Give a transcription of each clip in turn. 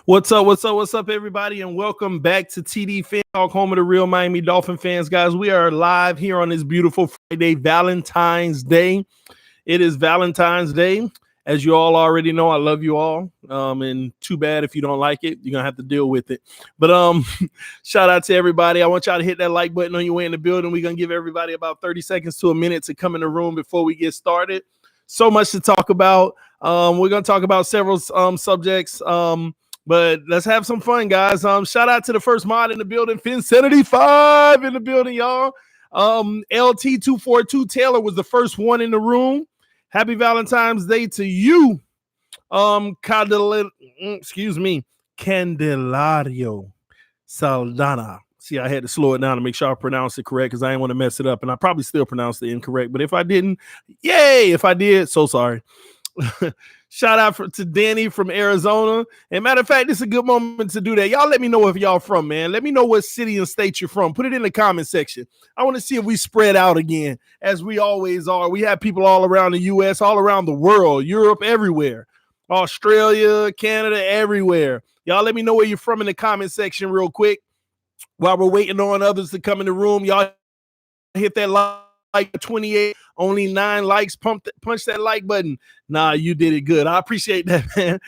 What's up? What's up? What's up, everybody? And welcome back to TDPHINSTALK, home of the real Miami Dolphin fans, guys. We are live here on this beautiful Friday, Valentine's Day. It is Valentine's Day. As you all already know, I love you all. And too bad if you don't like it, you're gonna have to deal with it. But shout out to everybody. I want y'all to hit that like button on your way in the building. We're gonna give everybody about 30 seconds to a minute to come in the room before we get started. So much to talk about. We're gonna talk about several subjects. But let's have some fun, guys. Shout out to the first mod in the building, Fin75 in the building, y'all. LT242 Taylor was the first one in the room. Happy Valentine's Day to you. Candelario Saldana. See, I had to slow it down to make sure I pronounce it correct because I didn't want to mess it up, and I probably still pronounced it incorrect. But if I didn't, yay! If I did, so sorry. Shout out to Danny from Arizona. And matter of fact, this is a good moment to do that. Y'all let me know if y'all from, man. Let me know what city and state you're from. Put it in the comment section. I want to see if we spread out again, as we always are. We have people all around the U.S., all around the world, Europe, everywhere. Australia, Canada, everywhere. Y'all let me know where you're from in the comment section real quick. While we're waiting on others to come in the room, y'all hit that like 28, only 9 likes. Punch that like button. Nah, you did it good. I appreciate that, man.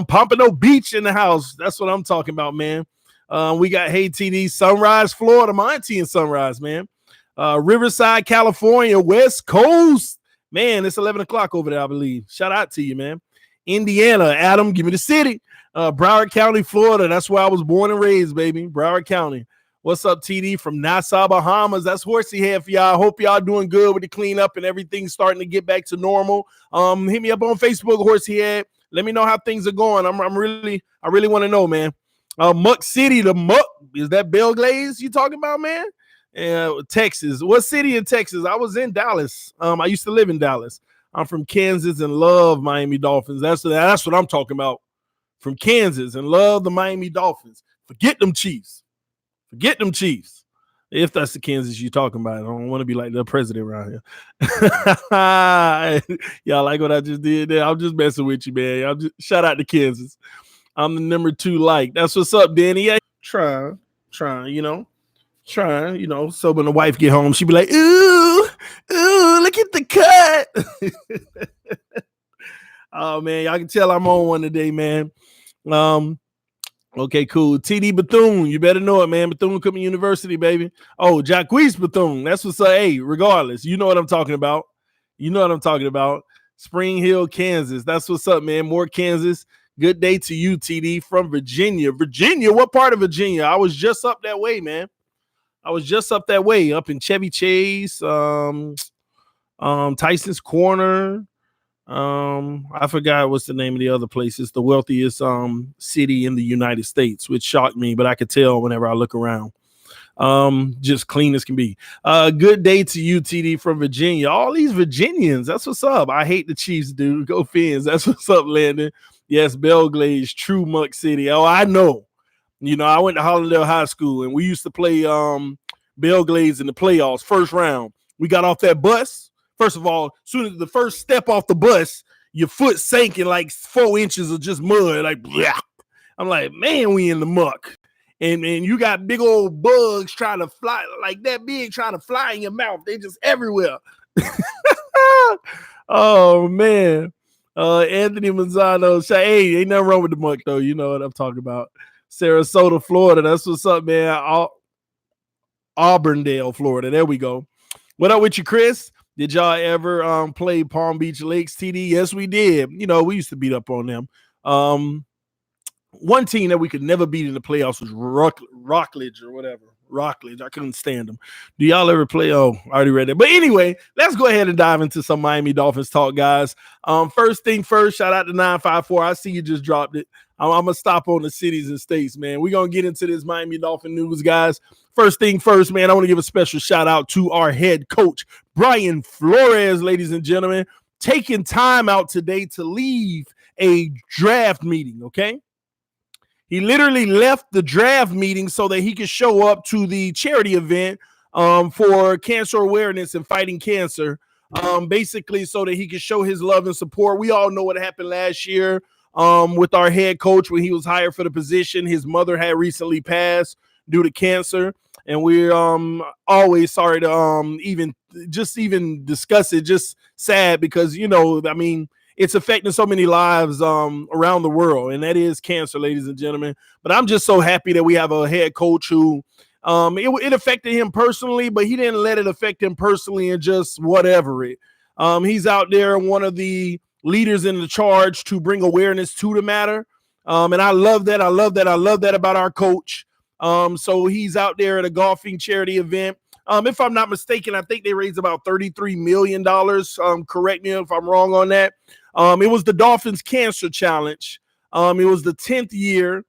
Pompano Beach in the house. That's what I'm talking about, man. We got Hey TD, Sunrise, Florida. My auntie in Sunrise, man. Riverside, California, West Coast. Man, it's 11 o'clock over there, I believe. Shout out to you, man. Indiana, Adam, give me the city. Broward County, Florida. That's where I was born and raised, baby. Broward County. What's up, TD from Nassau, Bahamas? That's Horsey Head for y'all. Hope y'all doing good with the cleanup and everything starting to get back to normal. Hit me up on Facebook, Horsey Head. Let me know how things are going. I really want to know, man. Muck City, the Muck. Is that Belle Glaze you talking about, man? Texas. What city in Texas? I was in Dallas. I used to live in Dallas. I'm from Kansas and love Miami Dolphins. That's what I'm talking about. From Kansas and love the Miami Dolphins. Forget them Chiefs. Forget them Chiefs. If that's the Kansas you're talking about, I don't want to be like the president around here. Y'all like what I just did there? I'm just messing with you, man. Shout out to Kansas. I'm the number 2 like. That's what's up, Danny. Yeah, trying, you know. So when the wife get home, she be like, ooh, look at the cut. Oh, man, y'all can tell I'm on one today, man. Okay, cool. TD Bethune, you better know it, man. Bethune-Cookman University, baby. Oh, Jacquees Bethune. That's what's up. Hey, regardless, you know what I'm talking about. Spring Hill, Kansas. That's what's up, man. More Kansas. Good day to you, TD, from Virginia. Virginia, what part of Virginia? I was just up that way, man. Up in Chevy Chase, Tyson's Corner. I forgot what's the name of the other place. It's the wealthiest city in the United States, which shocked me, but I could tell whenever I look around. Just clean as can be. Good day to you, TD, from Virginia. All these Virginians, that's what's up. I hate the Chiefs, dude. Go Fins. That's what's up, Landon. Yes, Belle Glaze, true Muck City. Oh, I know. You know, I went to Hollandale High School, and we used to play Belle Glaze in the playoffs, first round. We got off that bus. First of all, as soon as the first step off the bus, your foot sank in like 4 inches of just mud. Like, bleh. I'm like, man, we in the muck. And you got big old bugs trying to fly, like that big, trying to fly in your mouth. They just everywhere. Oh, man. Anthony Manzano, hey, ain't nothing wrong with the muck, though. You know what I'm talking about. Sarasota, Florida. That's what's up, man. Auburndale, Florida. There we go. What up with you, Chris? Did y'all ever play Palm Beach Lakes, TD? Yes, we did. You know, we used to beat up on them. One team that we could never beat in the playoffs was Rockledge or whatever. Rockledge. I couldn't stand them. Do y'all ever play? Oh, I already read that. But anyway, let's go ahead and dive into some Miami Dolphins talk, guys. First thing first, shout out to 954. I see you just dropped it. I'm going to stop on the cities and states, man. We're going to get into this Miami Dolphin news, guys. First thing first, man, I want to give a special shout out to our head coach, Brian Flores, ladies and gentlemen, taking time out today to leave a draft meeting, okay? He literally left the draft meeting so that he could show up to the charity event for cancer awareness and fighting cancer, basically so that he could show his love and support. We all know what happened last year. with our head coach when he was hired for the position. His mother had recently passed due to cancer, and we're always sorry to even discuss it. Just sad because, you know, I mean, it's affecting so many lives around the world, and that is cancer, ladies and gentlemen. But I'm just so happy that we have a head coach who it affected him personally, but he didn't let it affect him personally and just whatever it. He's out there, one of the leaders in the charge to bring awareness to the matter. And I love that. I love that about our coach. So he's out there at a golfing charity event. If I'm not mistaken, I think they raised about $33 million. Correct me if I'm wrong on that. It was the Dolphins Cancer Challenge. It was the 10th year.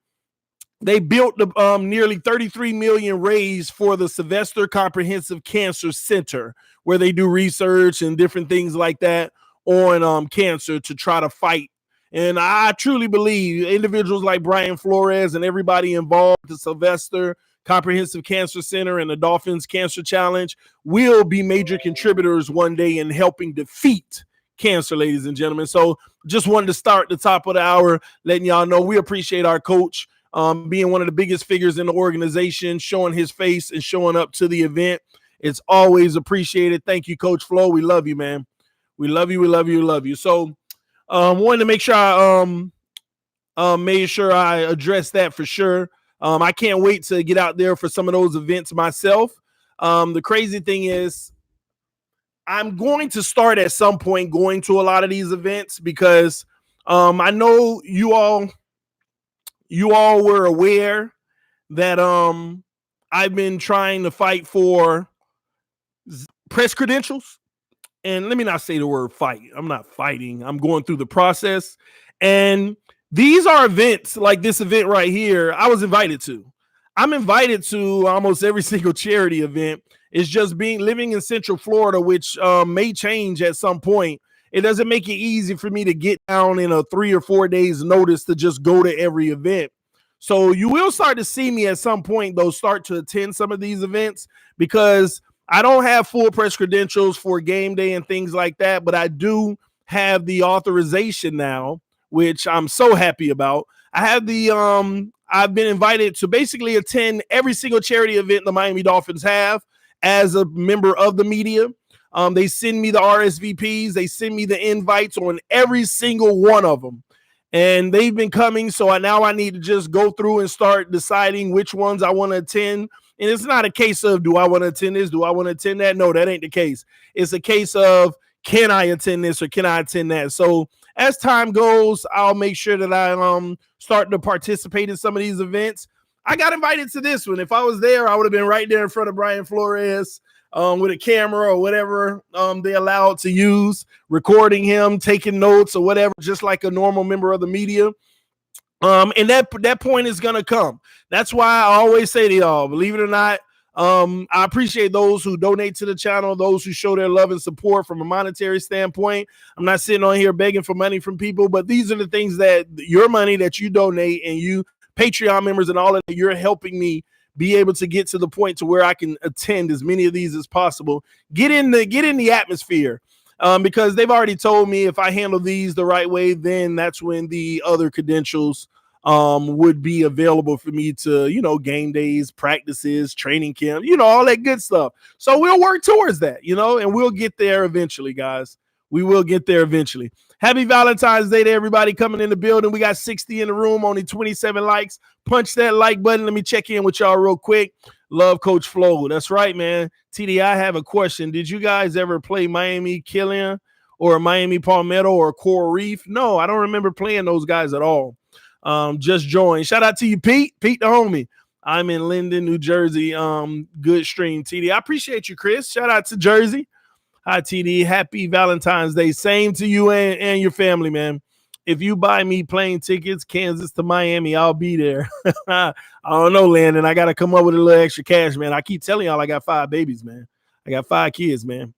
They built the nearly $33 million raised for the Sylvester Comprehensive Cancer Center, where they do research and different things like that on cancer to try to fight. And I truly believe individuals like Brian Flores and everybody involved with the Sylvester Comprehensive Cancer Center and the Dolphins Cancer Challenge will be major contributors one day in helping defeat cancer, ladies and gentlemen. So just wanted to start the top of the hour, letting y'all know we appreciate our coach being one of the biggest figures in the organization, showing his face and showing up to the event. It's always appreciated. Thank you, Coach Flo. We love you, man. We love you. We love you. We love you. So wanted to make sure I made sure I address that for sure. I can't wait to get out there for some of those events myself. The crazy thing is I'm going to start at some point going to a lot of these events because I know you all were aware that I've been trying to fight for press credentials. And let me not say the word fight. I'm not fighting. I'm going through the process. And these are events like this event right here I was invited to. I'm invited to almost every single charity event. It's just living in Central Florida, which may change at some point. It doesn't make it easy for me to get down in a 3 or 4 days notice to just go to every event. So you will start to see me at some point, though, start to attend some of these events because I don't have full press credentials for game day and things like that, but I do have the authorization now, which I'm so happy about. I have I've been invited to basically attend every single charity event the Miami Dolphins have as a member of the media. They send me the RSVPs. They send me the invites on every single one of them. And they've been coming, so now I need to just go through and start deciding which ones I want to attend. And it's not a case of, do I want to attend this? Do I want to attend that? No, that ain't the case. It's a case of, can I attend this or can I attend that? So as time goes, I'll make sure that I start to participate in some of these events. I got invited to this one. If I was there, I would have been right there in front of Brian Flores with a camera or whatever they allowed to use, recording him, taking notes or whatever, just like a normal member of the media. And that point is going to come. That's why I always say to y'all, believe it or not, I appreciate those who donate to the channel, those who show their love and support from a monetary standpoint. I'm not sitting on here begging for money from people, but these are the things that your money that you donate and you Patreon members and all of that, you're helping me be able to get to the point to where I can attend as many of these as possible. Get in the atmosphere. Because they've already told me if I handle these the right way, then that's when the other credentials would be available for me to, game days, practices, training camp, all that good stuff. So we'll work towards that, and we'll get there eventually, guys. We will get there eventually. Happy Valentine's Day to everybody coming in the building. We got 60 in the room, only 27 likes. Punch that like button. Let me check in with y'all real quick. Love Coach Flo. That's right, man. TD, I have a question. Did you guys ever play Miami Killian or Miami Palmetto or Coral Reef? No, I don't remember playing those guys at all. Just joined. Shout out to you, Pete. Pete the homie. I'm in Linden, New Jersey. Good stream, TD. I appreciate you, Chris. Shout out to Jersey. Hi, TD. Happy Valentine's Day. Same to you and your family, man. If you buy me plane tickets, Kansas to Miami, I'll be there. I don't know, Landon. I got to come up with a little extra cash, man. I keep telling y'all I got 5 babies, man. I got 5 kids, man.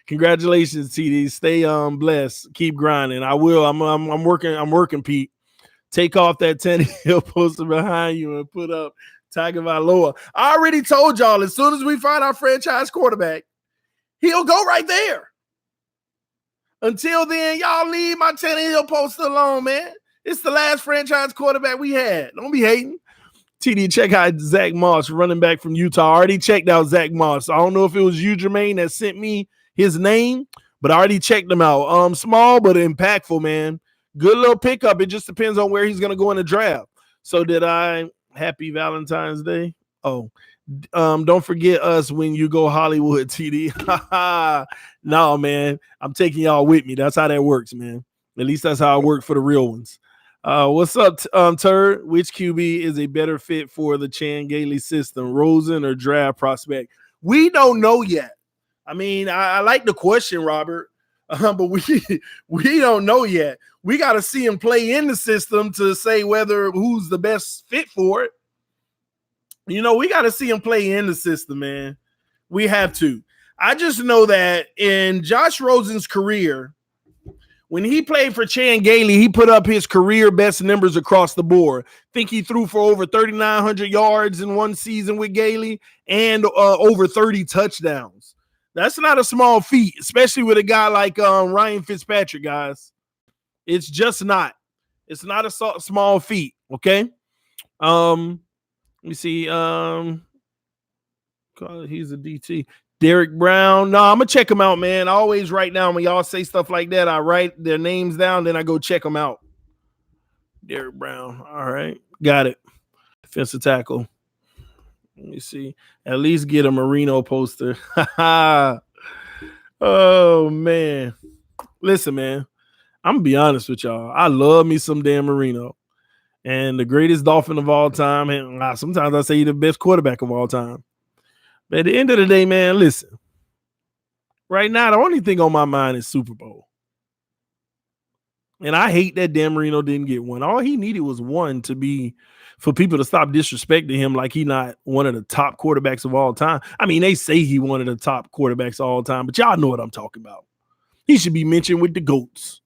Congratulations, TD. Stay blessed. Keep grinding. I will. I'm working, Pete. Take off that 10 hill poster behind you and put up Tagovailoa. I already told y'all as soon as we find our franchise quarterback, he'll go right there. Until then, y'all leave my 10 hill poster alone, man. It's the last franchise quarterback we had. Don't be hating. TD, check out Zach Moss, running back from Utah. I already checked out Zach Moss. I don't know if it was you, Jermaine, that sent me his name, but I already checked him out. Small but impactful, man. Good little pickup. It just depends on where he's going to go in the draft. So did I. Happy Valentine's Day. Oh, don't forget us when you go Hollywood, TD. No, man. I'm taking y'all with me. That's how that works, man. At least that's how it worked for the real ones. What's up, Turd? Which QB is a better fit for the Chan Gailey system, Rosen or draft prospect? We don't know yet. I mean, I like the question, Robert, but we don't know yet. We got to see him play in the system to say who's the best fit for it. You know, we got to see him play in the system, man. We have to. I just know that in Josh Rosen's career, when he played for Chan Gailey, he put up his career best numbers across the board. Think he threw for over 3,900 yards in one season with Gailey and over 30 touchdowns. That's not a small feat, especially with a guy like Ryan Fitzpatrick, guys. It's just not. It's not a small feat, okay? Let me see. He's a DT. Derek Brown. No, I'm going to check them out, man. I always write down when y'all say stuff like that. I write their names down, then I go check them out. Derek Brown. All right. Got it. Defensive tackle. Let me see. At least get a Marino poster. Oh, man. Listen, man. I'm going to be honest with y'all. I love me some Dan Marino. And the greatest Dolphin of all time. And sometimes I say he's the best quarterback of all time. But at the end of the day, man, listen. Right now, the only thing on my mind is Super Bowl. And I hate that Dan Marino didn't get one. All he needed was one for people to stop disrespecting him like he's not one of the top quarterbacks of all time. I mean, they say he one of the top quarterbacks of all time, but y'all know what I'm talking about. He should be mentioned with the GOATs.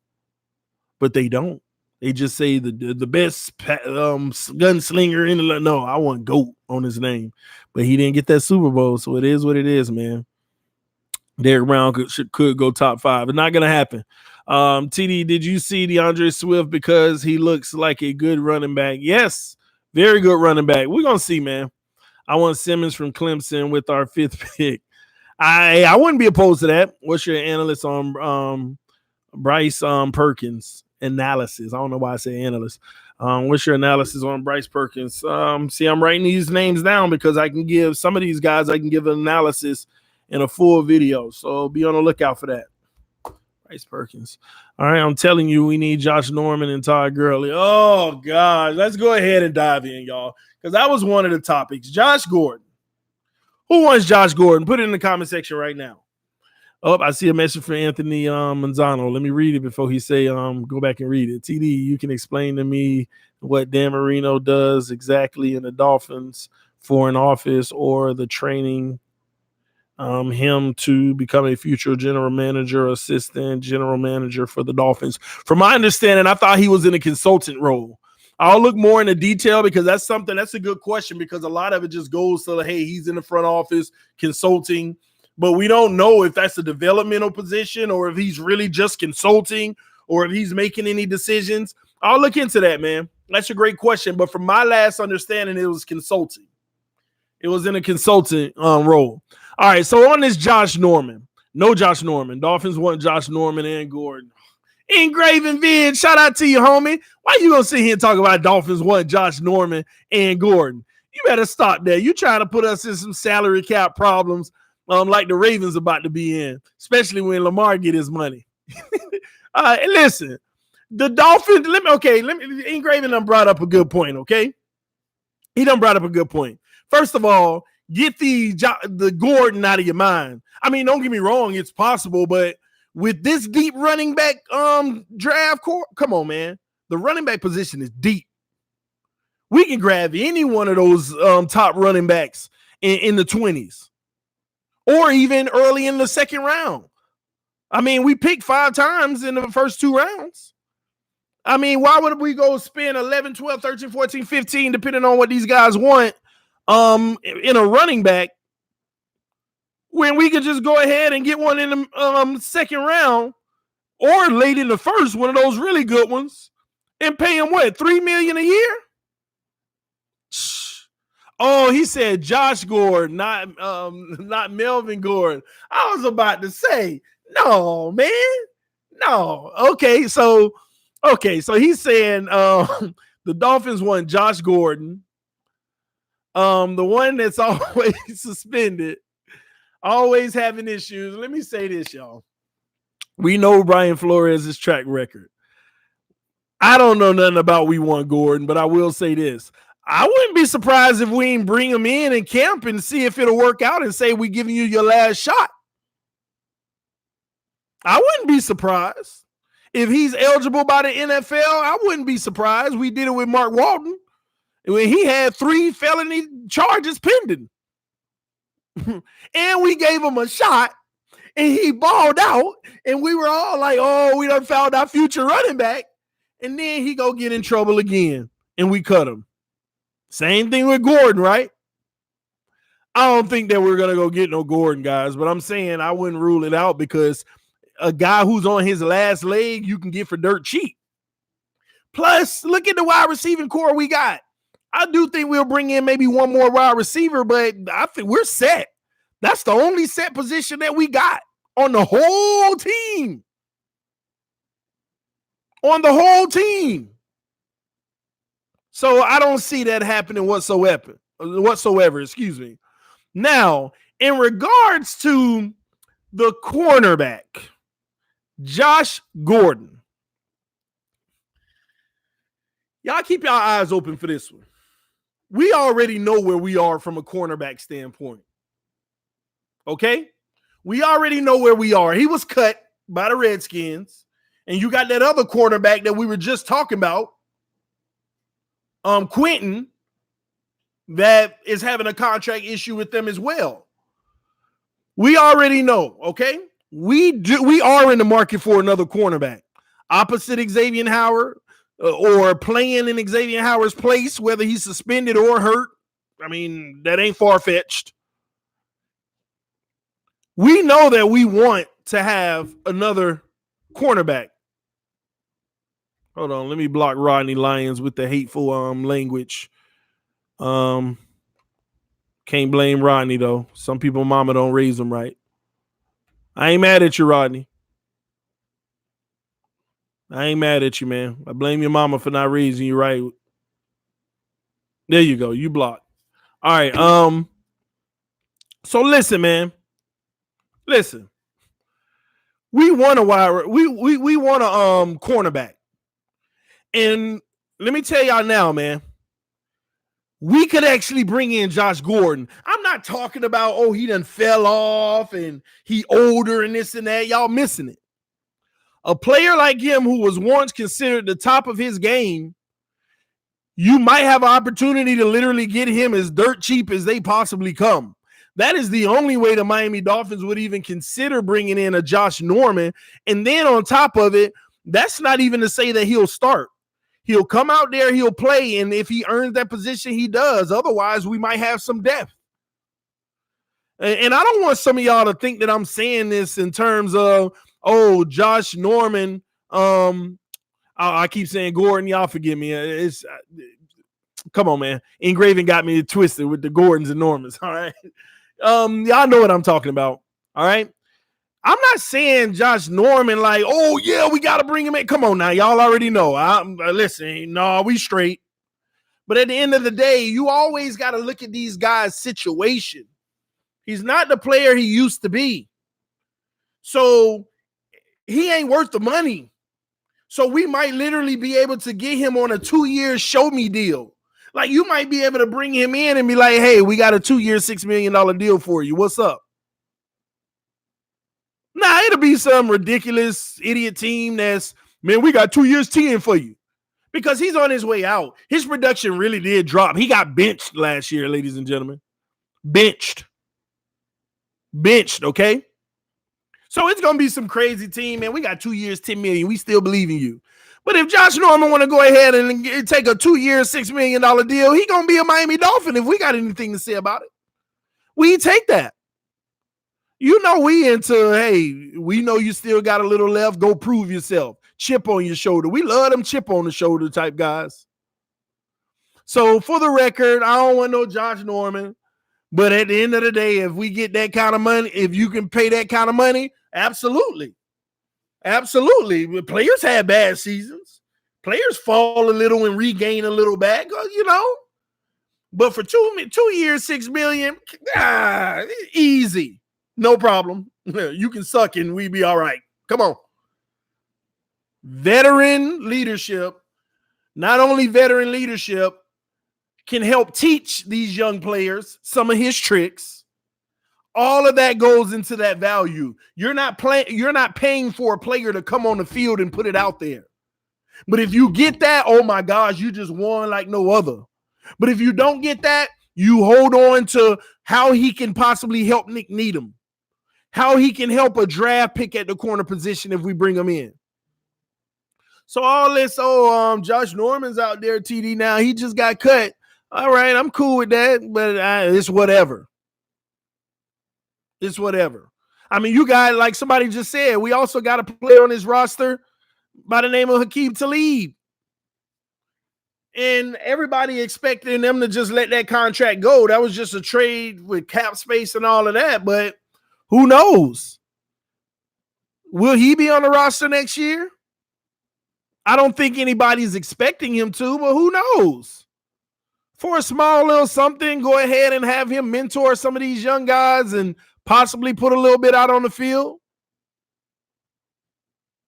But they don't. They just say the best gunslinger in the – no, I want GOAT on his name. But he didn't get that Super Bowl, so it is what it is, man. Derek Brown could go top 5. It's not going to happen. TD, did you see DeAndre Swift because he looks like a good running back? Yes, very good running back. We're going to see, man. I want Simmons from Clemson with our 5th pick. I wouldn't be opposed to that. What's your analyst on Bryce Perkins? Analysis. I don't know why I say analyst. What's your analysis on Bryce Perkins? See, I'm writing these names down because I can give some of these guys, I can give an analysis in a full video. So be on the lookout for that. Bryce Perkins. All right, I'm telling you, we need Josh Norman and Todd Gurley. Oh, God. Let's go ahead and dive in, y'all, because that was one of the topics. Josh Gordon. Who wants Josh Gordon? Put it in the comment section right now. Oh, I see a message from Anthony Manzano. Let me read it before he say go back and read it. TD, you can explain to me what Dan Marino does exactly in the Dolphins for an office or the training him to become a future general manager, assistant general manager for the Dolphins. From my understanding, I thought he was in a consultant role. I'll look more into detail because that's a good question because a lot of it just goes to, hey, he's in the front office consulting. But we don't know if that's a developmental position or if he's really just consulting or if he's making any decisions. I'll look into that, man. That's a great question. But from my last understanding, it was consulting. It was in a consultant role. All right, so on this Josh Norman. No Josh Norman. Dolphins want Josh Norman and Gordon. Engraven Vid, shout out to you, homie. Why you going to sit here and talk about Dolphins want Josh Norman and Gordon? You better stop that. You trying to put us in some salary cap problems like the Ravens about to be in, especially when Lamar get his money. Listen, the Dolphins, Engraven done brought up a good point, okay? He done brought up a good point. First of all, get the Gordon out of your mind. I mean, don't get me wrong, it's possible, but with this deep running back draft core, come on, man. The running back position is deep. We can grab any one of those top running backs in the 20s. Or even early in the second round. I mean, we picked 5 times in the first 2 rounds. I mean, why would we go spend 11, 12, 13, 14, 15, depending on what these guys want, in a running back, when we could just go ahead and get one in the second round or late in the first, one of those really good ones, And pay him what, $3 million a year? Oh, he said Josh Gordon, not Melvin Gordon. I was about to say, no, man. No. Okay, so he's saying the Dolphins want Josh Gordon. The one that's always suspended, always having issues. Let me say this, y'all. We know Brian Flores' track record. I don't know nothing about we want Gordon, but I will say this. I wouldn't be surprised if we ain't bring him in and camp and see if it'll work out and say we're giving you your last shot. I wouldn't be surprised. If he's eligible by the NFL, I wouldn't be surprised. We did it with Mark Walton when he had 3 felony charges pending. And we gave him a shot and he balled out and we were all like, oh, we done found our future running back. And then he go get in trouble again and we cut him. Same thing with Gordon, right? I don't think that we're going to go get no Gordon, guys, but I'm saying I wouldn't rule it out because a guy who's on his last leg you can get for dirt cheap. Plus, look at the wide receiving core we got. I do think we'll bring in maybe one more wide receiver, but I think we're set. That's the only set position that we got on the whole team. On the whole team. So I don't see that happening whatsoever. Excuse me. Now, in regards to the cornerback, Josh Gordon. Y'all keep your eyes open for this one. We already know where we are from a cornerback standpoint. Okay? We already know where we are. He was cut by the Redskins, and you got that other cornerback that we were just talking about, Quentin, that is having a contract issue with them as well. We already know, okay? We are in the market for another cornerback. Opposite Xavier Howard or playing in Xavier Howard's place, whether he's suspended or hurt. I mean, that ain't far-fetched. We know that we want to have another cornerback. Hold on, let me block Rodney Lyons with the hateful language. Can't blame Rodney, though. Some people mama don't raise them right. I ain't mad at you, Rodney. I ain't mad at you, man. I blame your mama for not raising you right. There you go. You blocked. All right. So listen, man. Listen. We want a we want a cornerback. And let me tell y'all now, man. We could actually bring in Josh Gordon. I'm not talking about, oh, he done fell off and he older and this and that. Y'all missing it. A player like him who was once considered the top of his game, you might have an opportunity to literally get him as dirt cheap as they possibly come. That is the only way the Miami Dolphins would even consider bringing in a Josh Norman. And then on top of it, that's not even to say that he'll start. He'll come out there, he'll play, and if he earns that position, he does. Otherwise, we might have some depth. And I don't want some of y'all to think that I'm saying this in terms of, oh, Josh Norman. I keep saying Gordon. Y'all forgive me. Come on, man. Engraving got me twisted with the Gordons and Normans. All right. Y'all know what I'm talking about. All right. I'm not saying Josh Norman like, oh, yeah, we got to bring him in. Come on now. Y'all already know. Listen, no, we straight. But at the end of the day, you always got to look at these guys' situation. He's not the player he used to be. So he ain't worth the money. So we might literally be able to get him on a 2-year show me deal. Like you might be able to bring him in and be like, hey, we got a 2-year, $6 million deal for you. What's up? Nah, it'll be some ridiculous idiot team that's, man, we got 2 years 10 for you. Because he's on his way out. His production really did drop. He got benched last year, ladies and gentlemen. Benched, okay? So it's going to be some crazy team, man. We got 2 years, $10 million. We still believe in you. But if Josh Norman want to go ahead and take a 2-year, $6 million deal, he going to be a Miami Dolphin if we got anything to say about it. We take that. You know we into, hey, we know you still got a little left. Go prove yourself. chip on your shoulder. We love them chip on the shoulder type guys. So for the record, I don't want no Josh Norman. But at the end of the day, if we get that kind of money, if you can pay that kind of money, absolutely. Absolutely. Players have bad seasons. Players fall a little and regain a little back, you know. But for 2 years, $6 million, easy. No problem. You can suck and we be all right. Come on. Veteran leadership, not only veteran leadership, can help teach these young players some of his tricks. All of that goes into that value. You're not paying for a player to come on the field and put it out there. But if you get that, oh my gosh, you just won like no other. But if you don't get that, you hold on to how he can possibly help Nick Needham, how he can help a draft pick at the corner position if we bring him in. So all this, Josh Norman's out there, TD now. He just got cut. All right, I'm cool with that, but it's whatever. It's whatever. I mean, you got, like somebody just said, we also got a player on this roster by the name of Hakeem Talib. And everybody expecting them to just let that contract go. That was just a trade with cap space and all of that, but who knows? Will he be on the roster next year? I don't think anybody's expecting him to, but who knows? For a small little something, go ahead and have him mentor some of these young guys and possibly put a little bit out on the field.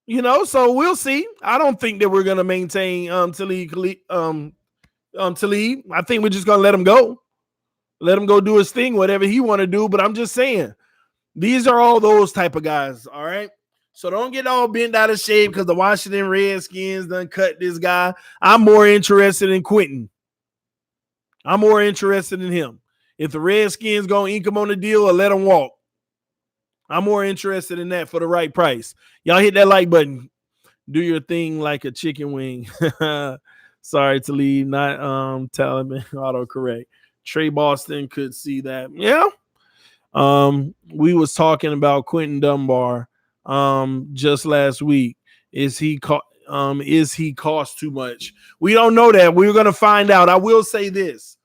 You know, so we'll see. I don't think that we're going to maintain Talib. I think we're just going to let him go. Let him go do his thing, whatever he want to do. But I'm just saying, these are all those type of guys, all right? So don't get all bent out of shape because the Washington Redskins done cut this guy. I'm more interested in Quentin. I'm more interested in him. If the Redskins going to ink him on the deal or let him walk, I'm more interested in that for the right price. Y'all hit that like button. Do your thing like a chicken wing. Sorry to leave, not Taliban autocorrect. Trey Boston could see that. Yeah. We was talking about Quentin Dunbar just last week. Is he cost too much? We don't know that. We're going to find out. I will say this.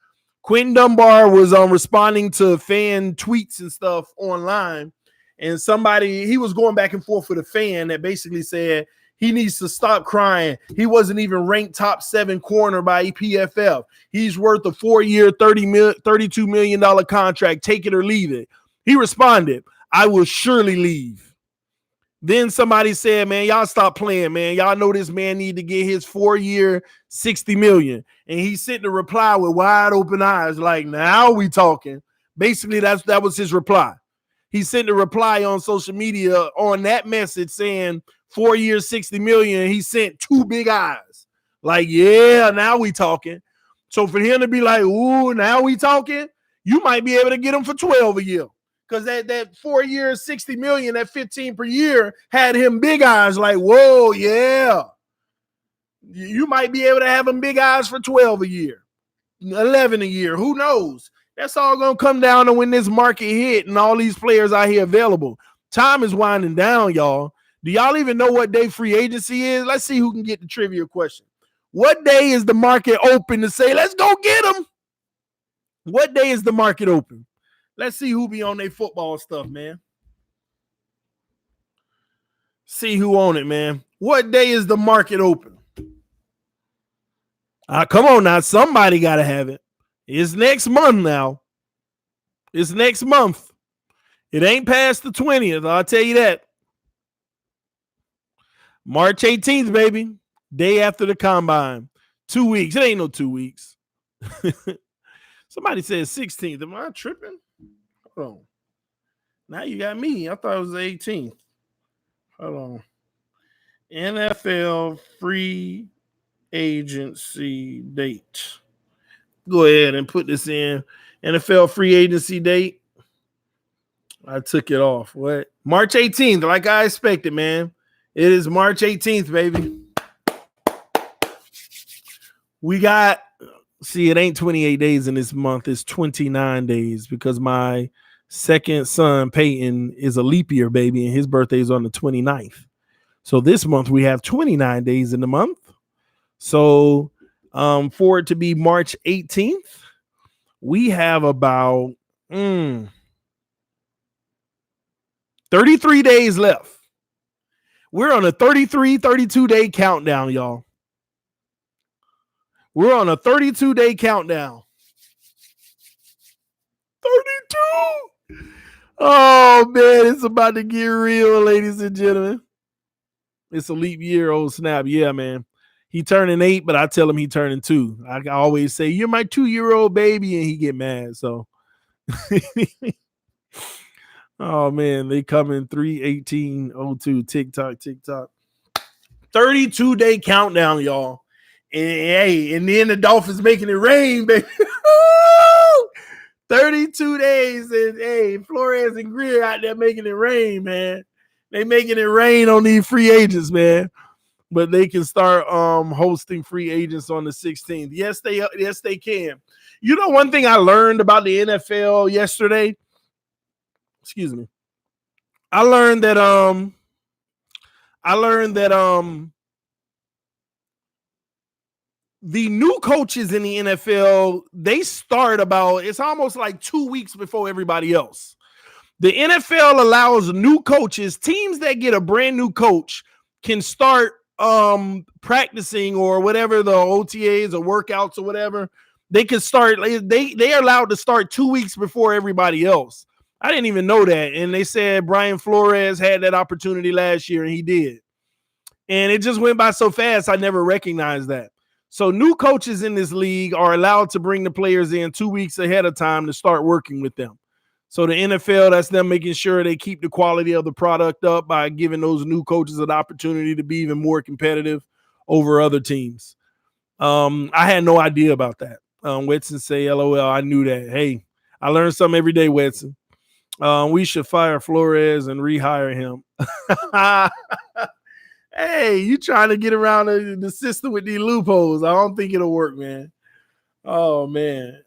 Quentin Dunbar was responding to fan tweets and stuff online, and he was going back and forth with a fan that basically said he needs to stop crying. He wasn't even ranked top 7 corner by PFF. He's worth a 4-year, $32 million contract. Take it or leave it. He responded, I will surely leave. Then somebody said, man, y'all stop playing, man. Y'all know this man need to get his 4-year, $60 million. And he sent the reply with wide open eyes, like, now we talking. Basically, that was his reply. He sent a reply on social media on that message saying 4 years, $60 million. He sent 2 big eyes. Like, yeah, now we talking. So for him to be like, ooh, now we talking, you might be able to get him for 12 a year. Because that 4 years, $60 million, that 15 per year had him big eyes like, whoa, yeah. You might be able to have him big eyes for 12 a year, 11 a year. Who knows? That's all going to come down to when this market hit and all these players out here available. Time is winding down, y'all. Do y'all even know what day free agency is? Let's see who can get the trivia question. What day is the market open to say, let's go get them? What day is the market open? Let's see who be on their football stuff, man. See who on it, man. What day is the market open? Come on now. Somebody got to have it. It's next month now. It's next month. It ain't past the 20th. I'll tell you that. March 18th, baby. Day after the combine. 2 weeks. It ain't no 2 weeks. Somebody said 16th. Am I tripping? Hold on. Now you got me. I thought it was the 18th. Hold on. NFL free agency date. Go ahead and put this in. NFL free agency date. I took it off. What? March 18th, like I expected, man. It is March 18th, baby. We got, see, it ain't 28 days in this month. It's 29 days because my second son, Peyton, is a leap year baby, and his birthday is on the 29th. So this month we have 29 days in the month. So for it to be March 18th, we have about 33 days left. We're on a 32 day countdown, y'all. We're on a 32-day countdown. 32. Oh, man, it's about to get real, ladies and gentlemen. It's a leap year, old snap. Yeah, man. He turning 8, but I tell him he turning 2. I always say, you're my 2-year-old baby, and he get mad. So, oh, man, they come in 3/18/02. TikTok. 32-day countdown, y'all. And then the Dolphins making it rain, baby. 32 days, and hey, Flores and Greer out there making it rain, man. They making it rain on these free agents, man. But they can start hosting free agents on the 16th. Yes, they can. You know, one thing I learned about the NFL yesterday. Excuse me. I learned that the new coaches in the NFL, they start it's almost like 2 weeks before everybody else. The NFL allows new coaches, teams that get a brand new coach can start practicing or whatever, the OTAs or workouts or whatever. They can start, they are allowed to start 2 weeks before everybody else. I didn't even know that. And they said Brian Flores had that opportunity last year, and he did. And it just went by so fast, I never recognized that. So new coaches in this league are allowed to bring the players in 2 weeks ahead of time to start working with them. So the NFL, that's them making sure they keep the quality of the product up by giving those new coaches an opportunity to be even more competitive over other teams. I had no idea about that. Wetson say, LOL, I knew that. Hey, I learned something every day, Wetson. We should fire Flores and rehire him. Hey, you trying to get around the system with these loopholes. I don't think it'll work, man. Oh, man.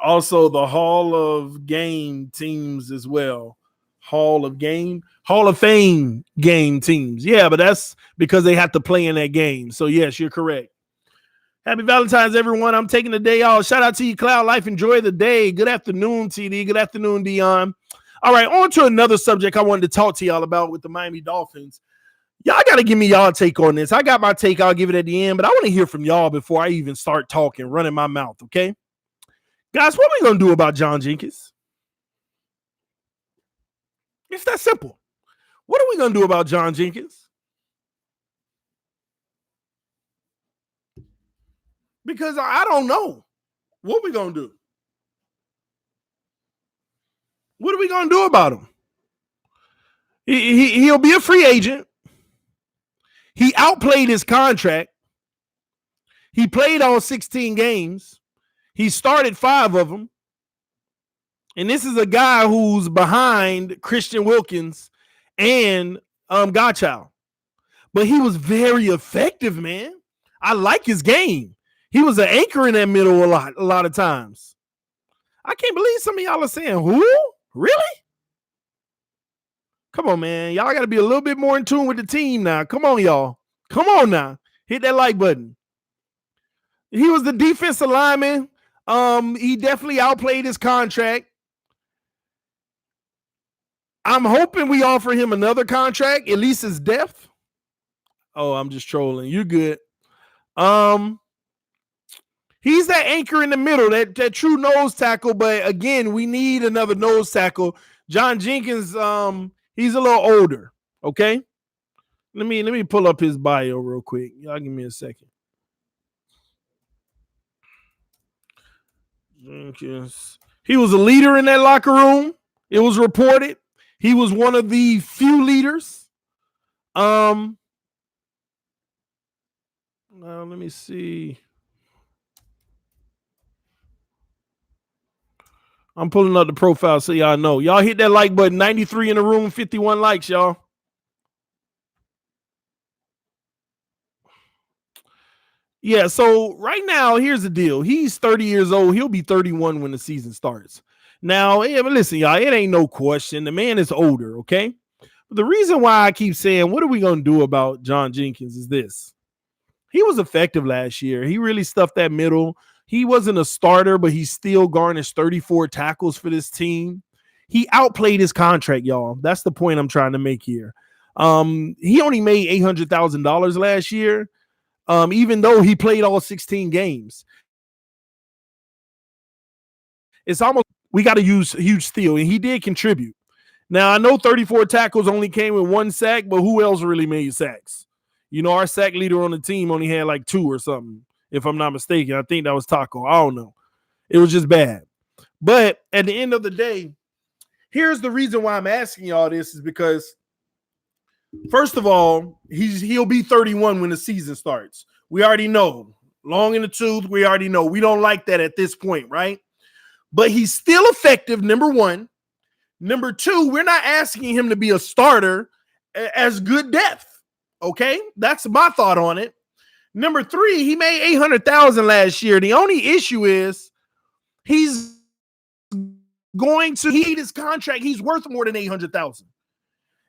Also, the Hall of Game teams as well. Hall of Fame game teams. Yeah, but that's because they have to play in that game. So, yes, you're correct. Happy Valentine's, everyone. I'm taking the day off. Shout out to you, Cloud Life. Enjoy the day. Good afternoon, TD. Good afternoon, Dion. All right, on to another subject I wanted to talk to y'all about with the Miami Dolphins. Y'all got to give me y'all take on this. I got my take. I'll give it at the end, but I want to hear from y'all before I even start talking, running my mouth, okay? Guys, what are we going to do about John Jenkins? It's that simple. What are we going to do about John Jenkins? Because I don't know. What are we going to do? What are we going to do about him? He'll be a free agent. He outplayed his contract. He played all 16 games. He started 5 of them. And this is a guy who's behind Christian Wilkins and Godchild. But he was very effective, man. I like his game. He was an anchor in that middle a lot of times. I can't believe some of y'all are saying, who? Really? Come on, man. Y'all got to be a little bit more in tune with the team now. Come on, y'all. Come on now. Hit that like button. He was the defensive lineman. He definitely outplayed his contract. I'm hoping we offer him another contract, at least his depth. Oh, I'm just trolling. You're good. He's that anchor in the middle, that true nose tackle. But again, we need another nose tackle. John Jenkins, he's a little older. Okay. Let me pull up his bio real quick. Y'all give me a second. Jenkins. He was a leader in that locker room. It was reported. He was one of the few leaders. Now let me see. I'm pulling up the profile so y'all know. Y'all hit that like button. 93 in the room, 51 likes, y'all. Yeah, so right now, here's the deal. He's 30 years old. He'll be 31 when the season starts. Now, listen, y'all, it ain't no question. The man is older, okay? The reason why I keep saying, what are we going to do about John Jenkins is this. He was effective last year. He really stuffed that middle. He wasn't a starter, but he still garnished 34 tackles for this team. He outplayed his contract, y'all. That's the point I'm trying to make here. He only made $800,000 last year, even though he played all 16 games. It's almost we got to use huge steal, and he did contribute. Now, I know 34 tackles only came with 1 sack, but who else really made sacks? You know, our sack leader on the team only had like 2 or something, if I'm not mistaken. I think that was Taco. I don't know. It was just bad. But at the end of the day, here's the reason why I'm asking y'all this is because, first of all, he'll be 31 when the season starts. We already know. Long in the tooth, we already know. We don't like that at this point, right? But he's still effective, number one. Number two, we're not asking him to be a starter as good depth. Okay, that's my thought on it. Number three, he made $800,000 last year. The only issue is he's going to heat his contract. He's worth more than $800,000.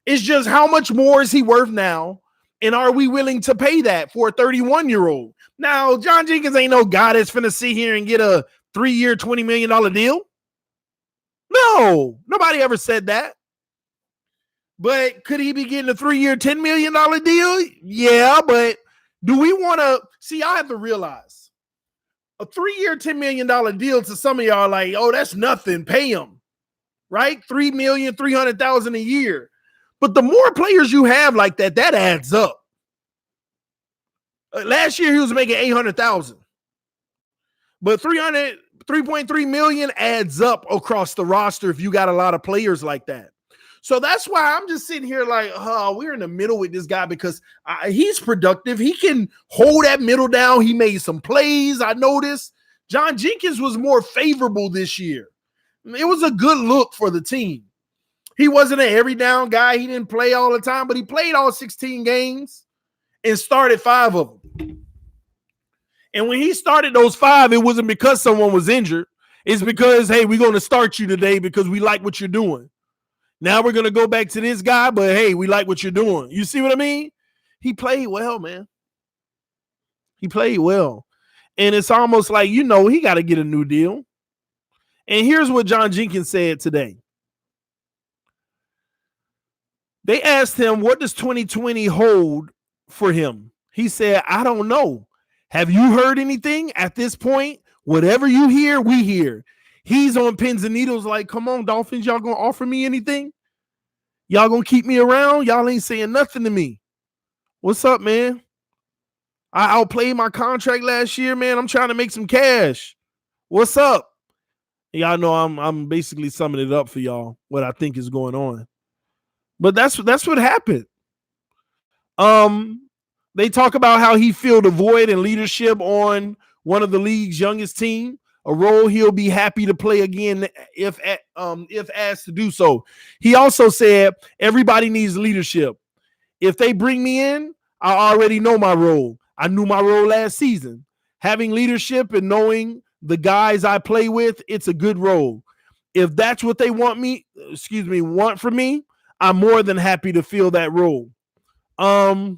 It's just how much more is he worth now, and are we willing to pay that for a 31-year-old? Now, John Jenkins ain't no guy that's finna sit here and get a 3-year, $20 million deal. No, nobody ever said that. But could he be getting a 3-year, $10 million deal? Yeah, but do we want to see? I have to realize a 3-year, $10 million deal to some of y'all like, oh, that's nothing. Pay him, right? $3,300,000 a year. But the more players you have like that, that adds up. Last year he was making $800,000, but $3.3 million adds up across the roster if you got a lot of players like that. So that's why I'm just sitting here like, we're in the middle with this guy because he's productive. He can hold that middle down. He made some plays. I noticed John Jenkins was more favorable this year. It was a good look for the team. He wasn't an every down guy. He didn't play all the time, but he played all 16 games and started 5 of them. And when he started those 5, it wasn't because someone was injured. It's because, hey, we're going to start you today because we like what you're doing. Now we're going to go back to this guy, but hey, we like what you're doing. You see what I mean? He played well, man. He played well. And it's almost like, you know, he got to get a new deal. And here's what John Jenkins said today. They asked him, what does 2020 hold for him? He said, I don't know. Have you heard anything at this point? Whatever you hear, we hear. He's on pins and needles like, come on, Dolphins, y'all going to offer me anything? Y'all going to keep me around? Y'all ain't saying nothing to me. What's up, man? I outplayed my contract last year, man. I'm trying to make some cash. What's up? Y'all know I'm basically summing it up for y'all, what I think is going on. But that's what happened. They talk about how he filled a void in leadership on one of the league's youngest team, a role he'll be happy to play again if asked to do so. He also said everybody needs leadership. If they bring me in, I already know my role. I knew my role last season. Having leadership and knowing the guys I play with, it's a good role. If that's what they want from me, I'm more than happy to fill that role. I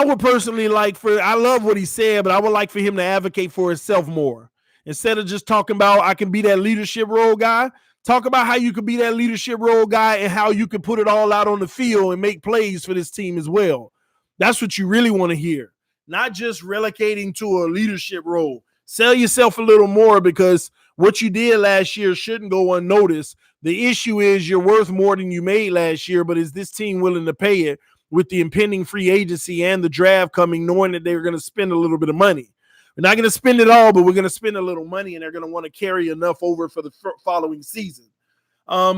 would personally I love what he said, but I would like for him to advocate for himself more. Instead of just talking about I can be that leadership role guy, talk about how you could be that leadership role guy and how you can put it all out on the field and make plays for this team as well. That's what you really want to hear. Not just relocating to a leadership role. Sell yourself a little more because what you did last year shouldn't go unnoticed. The issue is you're worth more than you made last year, but is this team willing to pay it with the impending free agency and the draft coming, knowing that they're going to spend a little bit of money? We're not going to spend it all, but we're going to spend a little money, and they're going to want to carry enough over for the following season.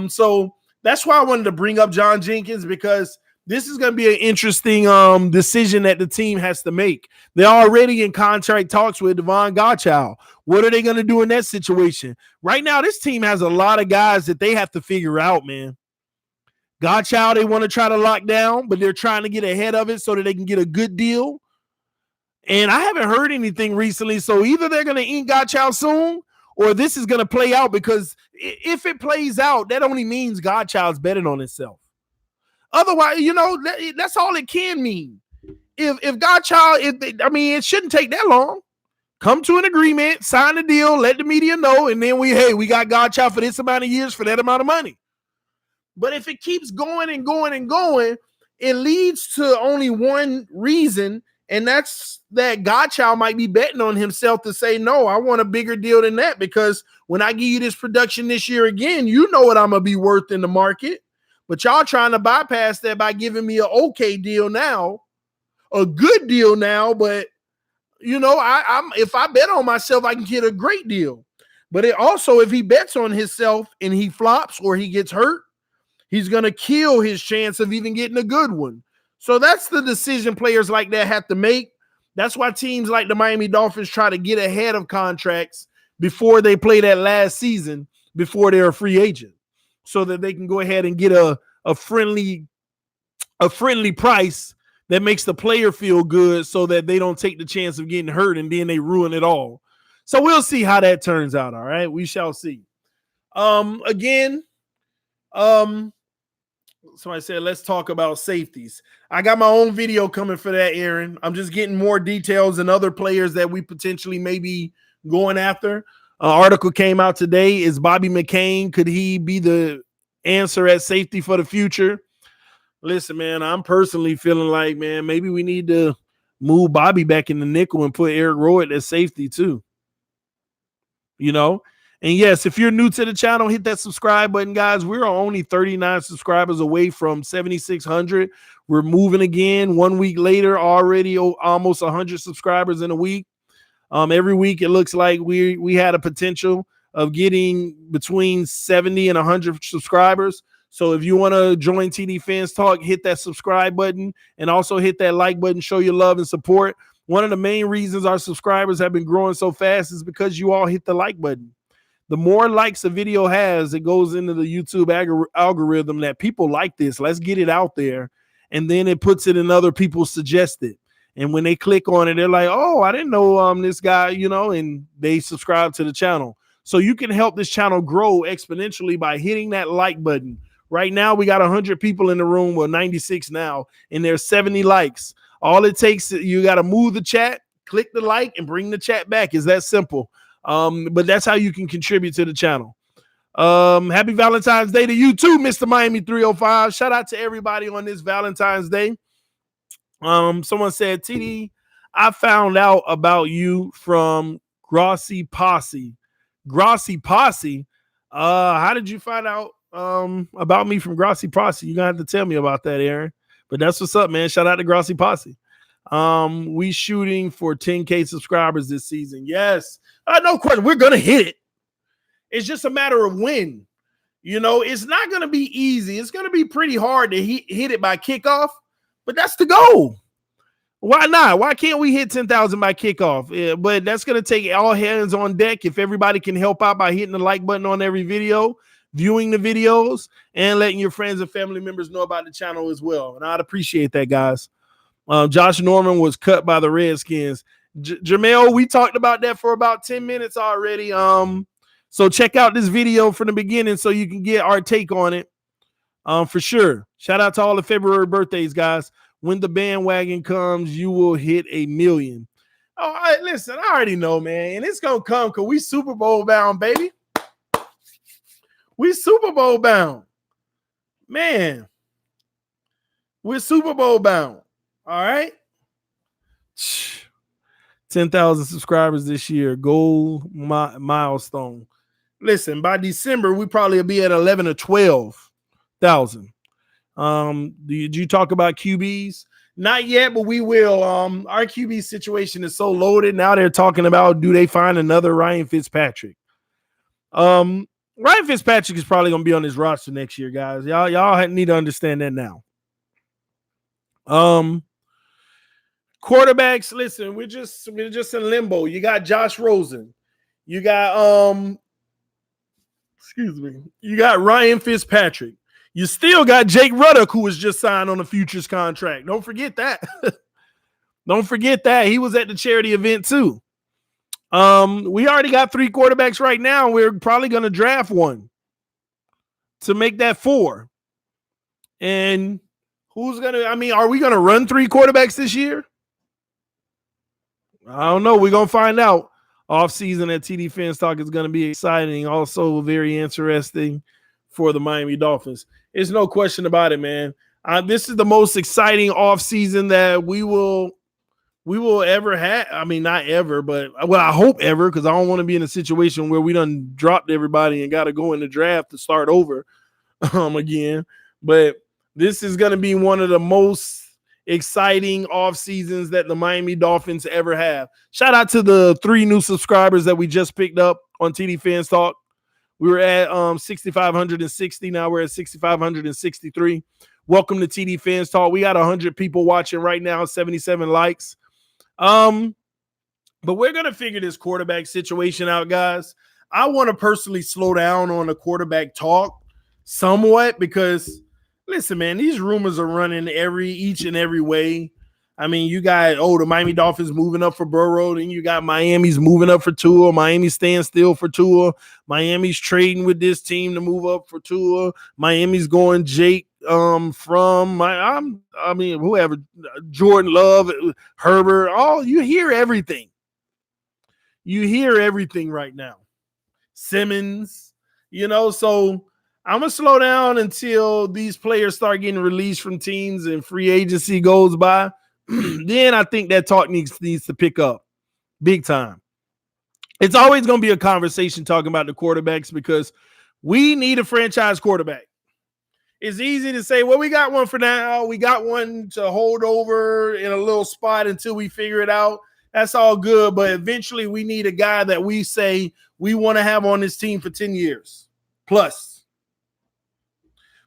So that's why I wanted to bring up John Jenkins, because this is going to be an interesting decision that the team has to make. They're already in contract talks with Devon Godchild. What are they going to do in that situation? Right now, this team has a lot of guys that they have to figure out, man. Godchild, they want to try to lock down, but they're trying to get ahead of it so that they can get a good deal. And I haven't heard anything recently, so either they're going to ink Godchild soon, or this is going to play out, because if it plays out, that only means Godchild's betting on himself. Otherwise, that's all it can mean. If Godchild, it shouldn't take that long. Come to an agreement, sign a deal, let the media know, and then we got Godchild for this amount of years for that amount of money. But if it keeps going and going and going, it leads to only one reason, and that's that Godchild might be betting on himself to say, no, I want a bigger deal than that, because when I give you this production this year again, you know what I'm going to be worth in the market. But y'all trying to bypass that by giving me an okay deal now, a good deal now, but if I bet on myself, I can get a great deal. But it also, if he bets on himself and he flops or he gets hurt, he's going to kill his chance of even getting a good one. So that's the decision players like that have to make. That's why teams like the Miami Dolphins try to get ahead of contracts before they play that last season, before they're a free agent, so that they can go ahead and get a friendly price that makes the player feel good, so that they don't take the chance of getting hurt and then they ruin it all. So we'll see how that turns out. All right. We shall see. Somebody said, let's talk about safeties. I got my own video coming for that, Aaron. I'm just getting more details and other players that we potentially may be going after. Article came out today. Is Bobby McCain, could he be the answer at safety for the future? Listen, man, I'm personally feeling like, man, maybe we need to move Bobby back in the nickel and put Eric Rowe at safety too. And yes, if you're new to the channel, hit that subscribe button, guys. We're only 39 subscribers away from 7,600. We're moving again 1 week later, already almost 100 subscribers in a week. Every week it looks like we had a potential of getting between 70 and 100 subscribers. So if you want to join TDPHINSTALK, hit that subscribe button and also hit that like button. Show your love and support. One of the main reasons our subscribers have been growing so fast is because you all hit the like button. The more likes a video has, it goes into the YouTube algorithm that people like this. Let's get it out there. And then it puts it in other people's suggested. And when they click on it, they're like, oh, I didn't know this guy, and they subscribe to the channel. So you can help this channel grow exponentially by hitting that like button. Right now, we got 100 people in the room, well, 96 now, and there's 70 likes. All it takes, you got to move the chat, click the like, and bring the chat back. It's that simple. But that's how you can contribute to the channel. Happy Valentine's Day to you too, Mr. Miami 305. Shout out to everybody on this Valentine's Day. Someone said, TD, I found out about you from Grossi Posse. Grossi Posse? How did you find out about me from Grossi Posse? You're gonna have to tell me about that, Aaron. But that's what's up, man. Shout out to Grossi Posse. We shooting for 10K subscribers this season. Yes. No question. We're gonna hit it. It's just a matter of when. It's not gonna be easy. It's gonna be pretty hard to hit it by kickoff, but that's the goal. Why not? Why can't we hit 10,000 by kickoff? Yeah, but that's gonna take all hands on deck. If everybody can help out by hitting the like button on every video, viewing the videos, and letting your friends and family members know about the channel as well. And I'd appreciate that, guys. Josh Norman was cut by the Redskins. Jamel, we talked about that for about 10 minutes already. So check out this video from the beginning so you can get our take on it. For sure. Shout out to all the February birthdays, guys. When the bandwagon comes, you will hit 1 million. Oh, listen, I already know, man. And it's going to come because we Super Bowl bound, baby. We Super Bowl bound. Man. We're Super Bowl bound. All right. 10,000 subscribers this year. Goal milestone. Listen, by December, we probably will be at 11 or 12,000. Did you talk about QBs? Not yet, but we will. Our QB situation is so loaded. Now they're talking about, do they find another Ryan Fitzpatrick? Ryan Fitzpatrick is probably going to be on his roster next year, guys. Y'all need to understand that now. Quarterbacks, listen, we're just in limbo. You got Josh Rosen. You got you got Ryan Fitzpatrick. You still got Jake Ruddock, who was just signed on a futures contract. Don't forget that. Don't forget that. He was at the charity event too. We already got 3 quarterbacks right now. We're probably going to draft one to make that 4. And who's going to, are we going to run 3 quarterbacks this year? I don't know. We're going to find out. Off season at TD FinStalk is going to be exciting. Also very interesting for the Miami Dolphins. There's no question about it, man. This is the most exciting off season that we will ever have. Not ever, but I hope ever, because I don't want to be in a situation where we done dropped everybody and got to go in the draft to start over again. But this is going to be one of the most exciting off seasons that the Miami Dolphins ever have. Shout out to the 3 new subscribers that we just picked up on TD Fans Talk. We were at 6,560. Now we're at 6,563. Welcome to TD Fans Talk. We got 100 people watching right now, 77 likes. But we're going to figure this quarterback situation out, guys. I want to personally slow down on the quarterback talk somewhat because, listen, man, these rumors are running each and every way. You got, the Miami Dolphins moving up for Burrow, then you got Miami's moving up for Tua, Miami's standing still for Tua, Miami's trading with this team to move up for Tua, Miami's going Jake whoever, Jordan Love, Herbert, you hear everything. You hear everything right now. Simmons, so I'm going to slow down until these players start getting released from teams and free agency goes by. Then I think that talk needs to pick up big time. It's always going to be a conversation talking about the quarterbacks because we need a franchise quarterback. It's easy to say, well, we got one for now. We got one to hold over in a little spot until we figure it out. That's all good. But eventually we need a guy that we say we want to have on this team for 10 years plus.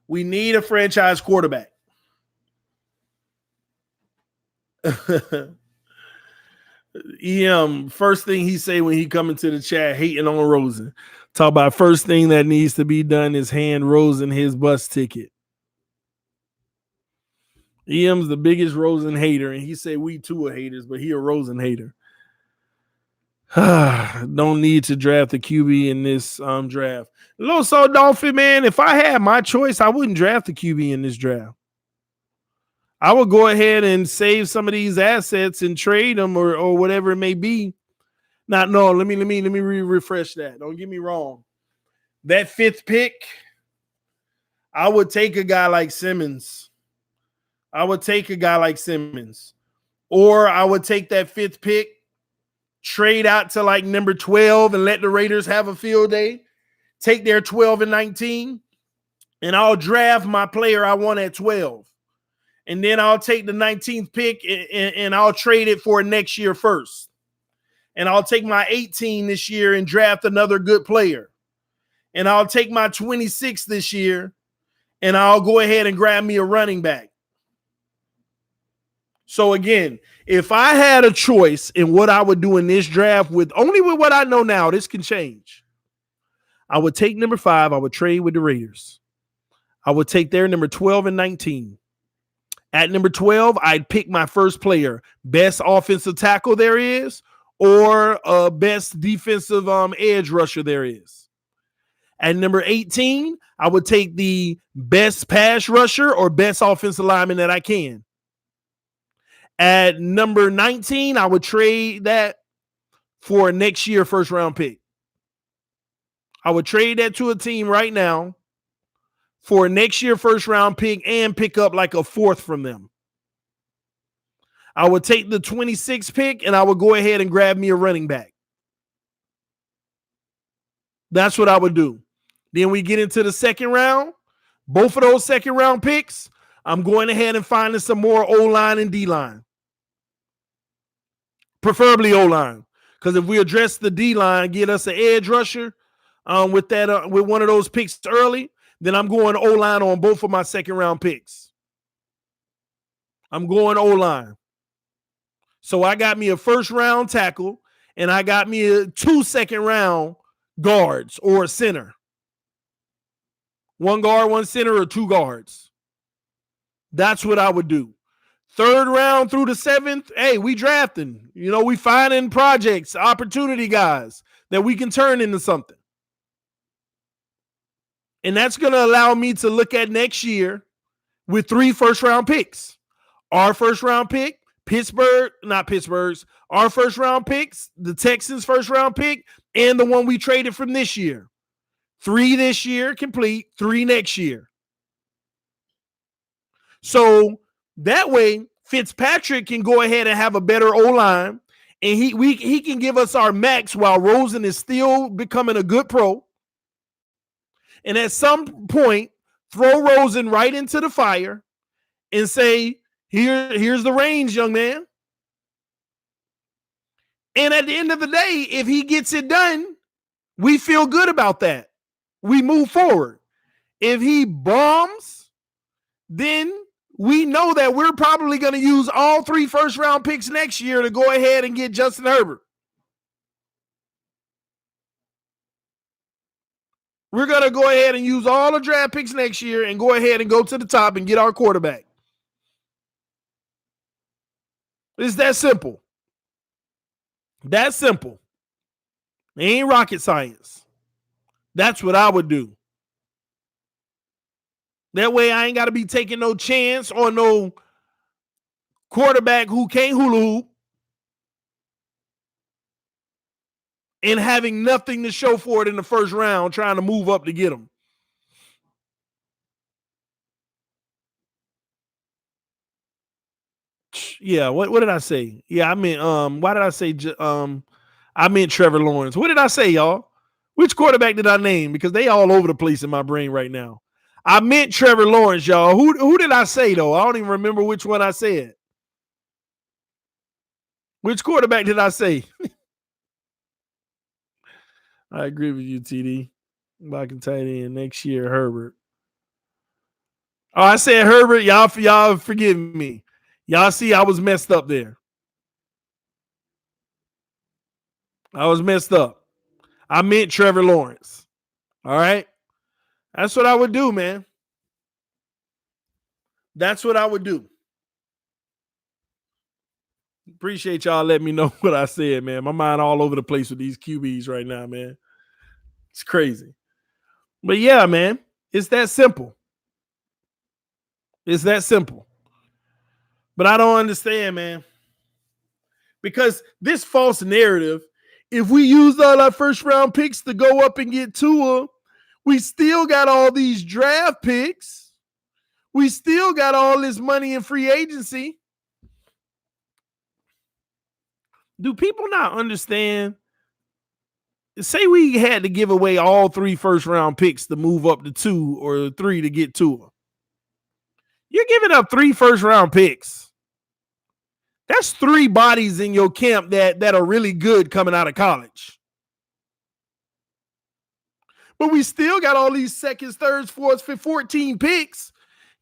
We need a franchise quarterback. First thing he say when he come into the chat hating on Rosen. Talk about first thing that needs to be done is hand Rosen his bus ticket. EM's the biggest Rosen hater, and he say we too are haters, but he a Rosen hater. Don't need to draft a QB in this draft. Little so Dolphin, man, if I had my choice, I wouldn't draft a QB in this draft. I would go ahead and save some of these assets and trade them or whatever it may be. Let me refresh that. Don't get me wrong. That 5th pick, I would take a guy like Simmons. Or I would take that 5th pick, trade out to like number 12 and let the Raiders have a field day. Take their 12 and 19, and I'll draft my player I want at 12. And then I'll take the 19th pick and I'll trade it for next year first. And I'll take my 18 this year and draft another good player. And I'll take my 26 this year and I'll go ahead and grab me a running back. So again, if I had a choice in what I would do in this draft with what I know now, this can change. I would take number 5. I would trade with the Raiders. I would take their number 12 and 19. At number 12, I'd pick my first player, best offensive tackle there is, or best defensive edge rusher there is. At number 18, I would take the best pass rusher or best offensive lineman that I can. At number 19, I would trade that for a next year first round pick. I would trade that to a team right now for a next year first round pick and pick up like a 4th from them. I would take the 26th pick and I would go ahead and grab me a running back. That's what I would do. Then we get into the second round. Both of those second round picks, I'm going ahead and finding some more O-line and D-line. Preferably O-line. Because if we address the D-line, get us an edge rusher with one of those picks early, then I'm going O-line on both of my second round picks. I'm going O-line. So I got me a first round tackle and I got me 2 second round guards or a center. 1 guard, 1 center, or 2 guards. That's what I would do. Third round through the seventh, hey, we drafting. We finding projects, opportunity guys that we can turn into something. And that's going to allow me to look at next year with 3 first-round picks. Our first-round pick, our first-round picks, the Texans' first-round pick, and the one we traded from this year. 3 this year complete, 3 next year. So that way, Fitzpatrick can go ahead and have a better O-line, and he can give us our max while Rosen is still becoming a good pro. And at some point, throw Rosen right into the fire and say, here's the range, young man. And at the end of the day, if he gets it done, we feel good about that. We move forward. If he bombs, then we know that we're probably going to use all 3 first-round picks next year to go ahead and get Justin Herbert. We're going to go ahead and use all the draft picks next year and go ahead and go to the top and get our quarterback. It's that simple. That simple. It ain't rocket science. That's what I would do. That way I ain't got to be taking no chance on no quarterback who can't hula hoop and having nothing to show for it in the first round, trying to move up to get him. Yeah, what did I say? Yeah, I meant why did I say I meant Trevor Lawrence. What did I say, y'all? Which quarterback did I name? Because they all over the place in my brain right now. I meant Trevor Lawrence, y'all. Who did I say, though? I don't even remember which one I said. Which quarterback did I say? I agree with you, TD. Back in tight end next year, Herbert. Oh, I said Herbert. Y'all forgive me. Y'all see I was messed up there. I was messed up. I meant Trevor Lawrence. All right? That's what I would do, man. That's what I would do. Appreciate y'all letting me know what I said, man. My mind all over the place with these QBs right now, man. It's crazy. But yeah, man, it's that simple. It's that simple. But I don't understand, man. Because this false narrative, if we used all our first round picks to go up and get Tua, we still got all these draft picks. We still got all this money in free agency. Do people not understand? Say we had to give away all 3 first round picks to move up to 2 or 3 to get Tua. You're giving up 3 first round picks. That's 3 bodies in your camp that are really good coming out of college. But we still got all these seconds, thirds, fourths, 14 picks.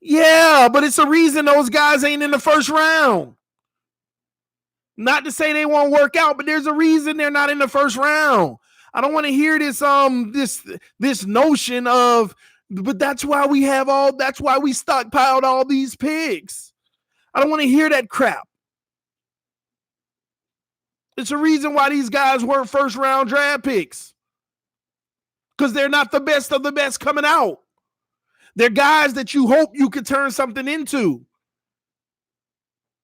Yeah, but it's a reason those guys ain't in the first round. Not to say they won't work out, but there's a reason they're not in the first round. I don't want to hear this notion of, but that's why we stockpiled all these picks. I don't want to hear that crap. It's a reason why these guys weren't first round draft picks. Because they're not the best of the best coming out. They're guys that you hope you could turn something into.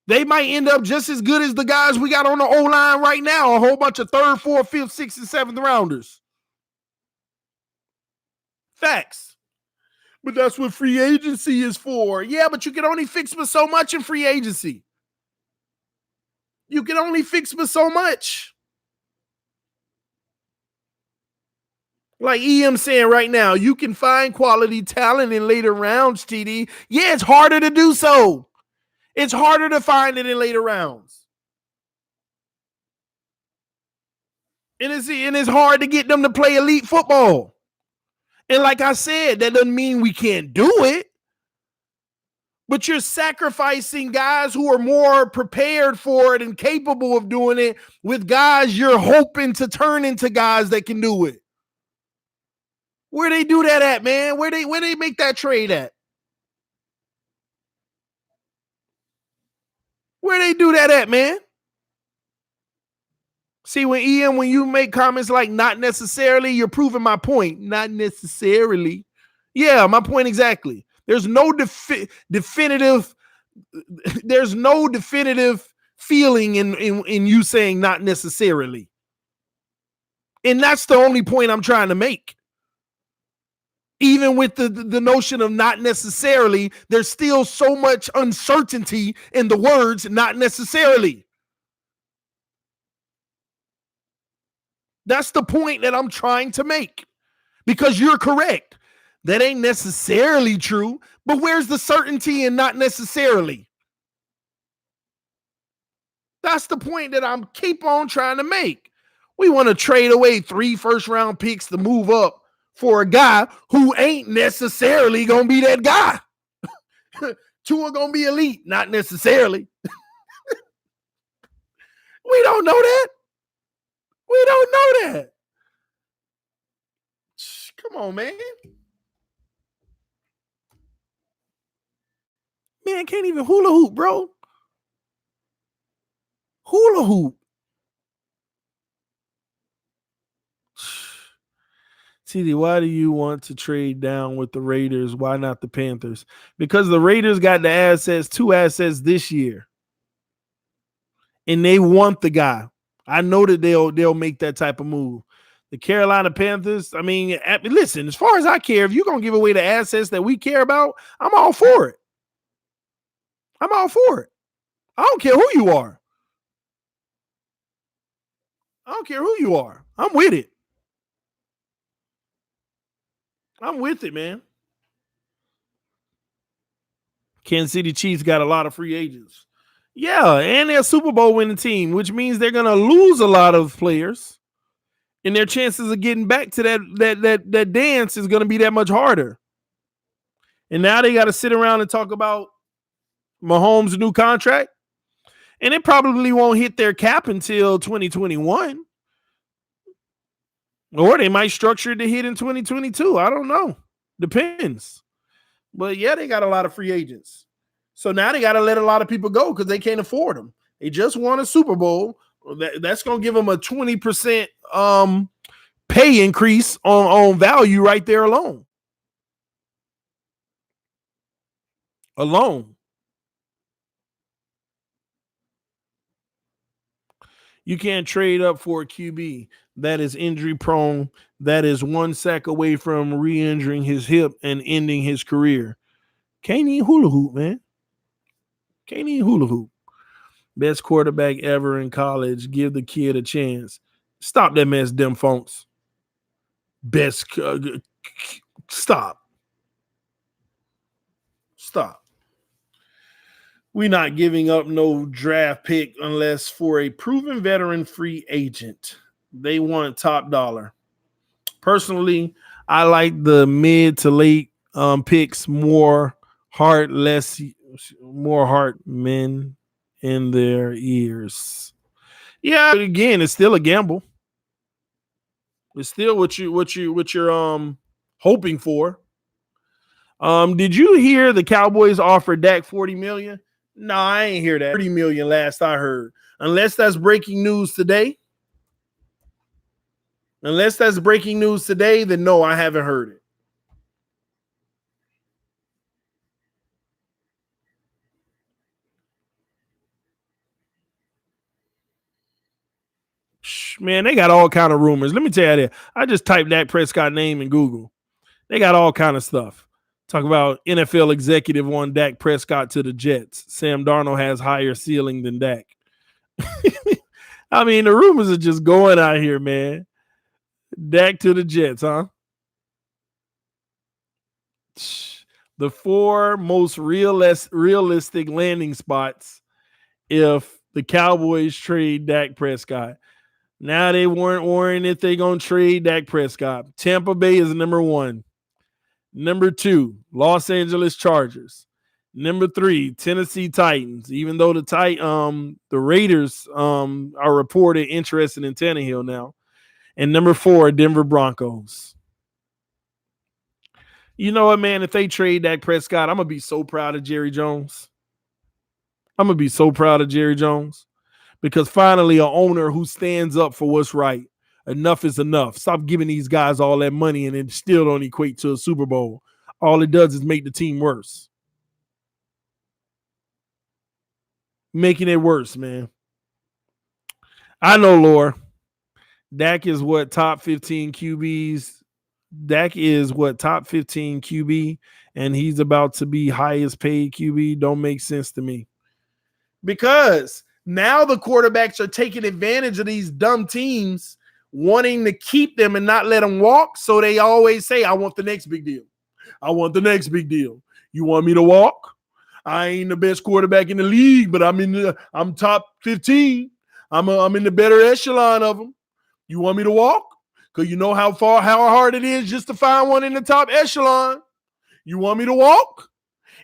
They might end up just as good as the guys we got on the O-line right now. A whole bunch of 3rd, 4th, 5th, 6th, and 7th rounders. Facts. But that's what free agency is for. Yeah, but you can only fix with so much in free agency. You can only fix with so much. Like EM saying right now, you can find quality talent in later rounds, TD. Yeah, it's harder to do so. It's harder to find it in later rounds. And it's hard to get them to play elite football. And like I said, that doesn't mean we can't do it. But you're sacrificing guys who are more prepared for it and capable of doing it with guys you're hoping to turn into guys that can do it. Where they do that at, man? Where they make that trade at? Where they do that at, man? See, when you make comments like not necessarily, you're proving my point. Not necessarily. Yeah, my point exactly. There's no definitive there's no definitive feeling in you saying not necessarily. And that's the only point I'm trying to make. Even with the notion of not necessarily, there's still so much uncertainty in the words not necessarily. That's the point that I'm trying to make. Because you're correct. That ain't necessarily true, but where's the certainty in not necessarily? That's the point that I'm keep on trying to make. We want to trade away 3 first-round picks to move up for a guy who ain't necessarily going to be that guy. 2 are going to be elite, not necessarily. We don't know that. We don't know that. Come on, man. Man, can't even hula hoop, bro. Hula hoop. TD, why do you want to trade down with the Raiders? Why not the Panthers? Because the Raiders got the assets, 2 assets this year. And they want the guy. I know that they'll make that type of move. The Carolina Panthers, I mean, listen, as far as I care, if you're going to give away the assets that we care about, I'm all for it. I'm all for it. I don't care who you are. I don't care who you are. I'm with it. I'm with it, man. Kansas City Chiefs got a lot of free agents. Yeah, and they're a Super Bowl winning team, which means they're going to lose a lot of players. And their chances of getting back to that dance is going to be that much harder. And now they got to sit around and talk about Mahomes' new contract. And it probably won't hit their cap until 2021. Or they might structure it to hit in 2022. I don't know. Depends. But yeah, they got a lot of free agents. So now they got to let a lot of people go because they can't afford them. They just won a Super Bowl. That's going to give them a 20% pay increase on value right there alone. You can't trade up for a QB that is injury prone, that is 1 sack away from re-injuring his hip and ending his career. Can't even hula hoop, man. Can't even hula hoop. Best quarterback ever in college. Give the kid a chance. Stop that mess, them fonts. Best. Stop. We're not giving up no draft pick unless for a proven veteran free agent. They want top dollar. Personally, I like the mid to late picks, more heart men in their ears. Yeah, again, it's still a gamble. It's still what you're hoping for. Did you hear the Cowboys offered Dak $40 million? No, I ain't hear that. $30 million last I heard. Unless that's breaking news today. Then no, I haven't heard it. Man, they got all kind of rumors. Let me tell you that. I just typed Dak Prescott name in Google. They got all kind of stuff. Talk about NFL executive on Dak Prescott to the Jets. Sam Darnold has higher ceiling than Dak. I mean, the rumors are just going out here, man. Dak to the Jets, huh? The 4 most realistic landing spots if the Cowboys trade Dak Prescott. Now they weren't worrying if they're going to trade Dak Prescott. Tampa Bay is number 1. Number 2, Los Angeles Chargers. Number 3, Tennessee Titans. Even though the Raiders are reported interested in Tannehill now. And number 4, Denver Broncos. You know what, man? If they trade Dak Prescott, I'm going to be so proud of Jerry Jones. I'm going to be so proud of Jerry Jones because finally an owner who stands up for what's right. Enough is enough. Stop giving these guys all that money and it still don't equate to a Super Bowl. All it does is make the team worse. Making it worse, man. I know, Laura. Dak is what, top 15 QBs? Dak is what, top 15 QB, and he's about to be highest paid QB. Don't make sense to me. Because now the quarterbacks are taking advantage of these dumb teams wanting to keep them and not let them walk. So they always say, I want the next big deal. I want the next big deal. You want me to walk? I ain't the best quarterback in the league, but I'm top 15. I'm in the better echelon of them. You want me to walk? Because you know how hard it is just to find one in the top echelon. You want me to walk?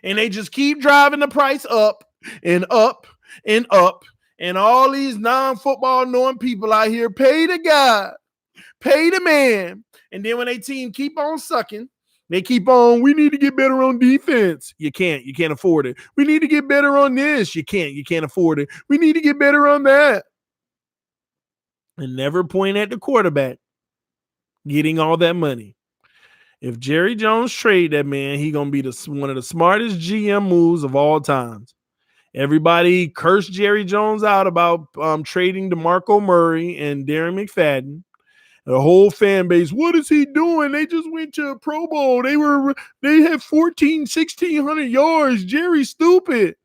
And they just keep driving the price up and up and up. And all these non-football knowing people out here pay the guy, pay the man. And then when they team keep on sucking, they keep on, we need to get better on defense. You can't afford it. We need to get better on this. You can't afford it. We need to get better on that. And never point at the quarterback getting all that money. If Jerry Jones trade that man, he going to be one of the smartest GM moves of all times. Everybody cursed Jerry Jones out about trading DeMarco Murray and Darren McFadden. The whole fan base, what is he doing? They just went to a Pro Bowl. They had 1,600 yards. Jerry's stupid.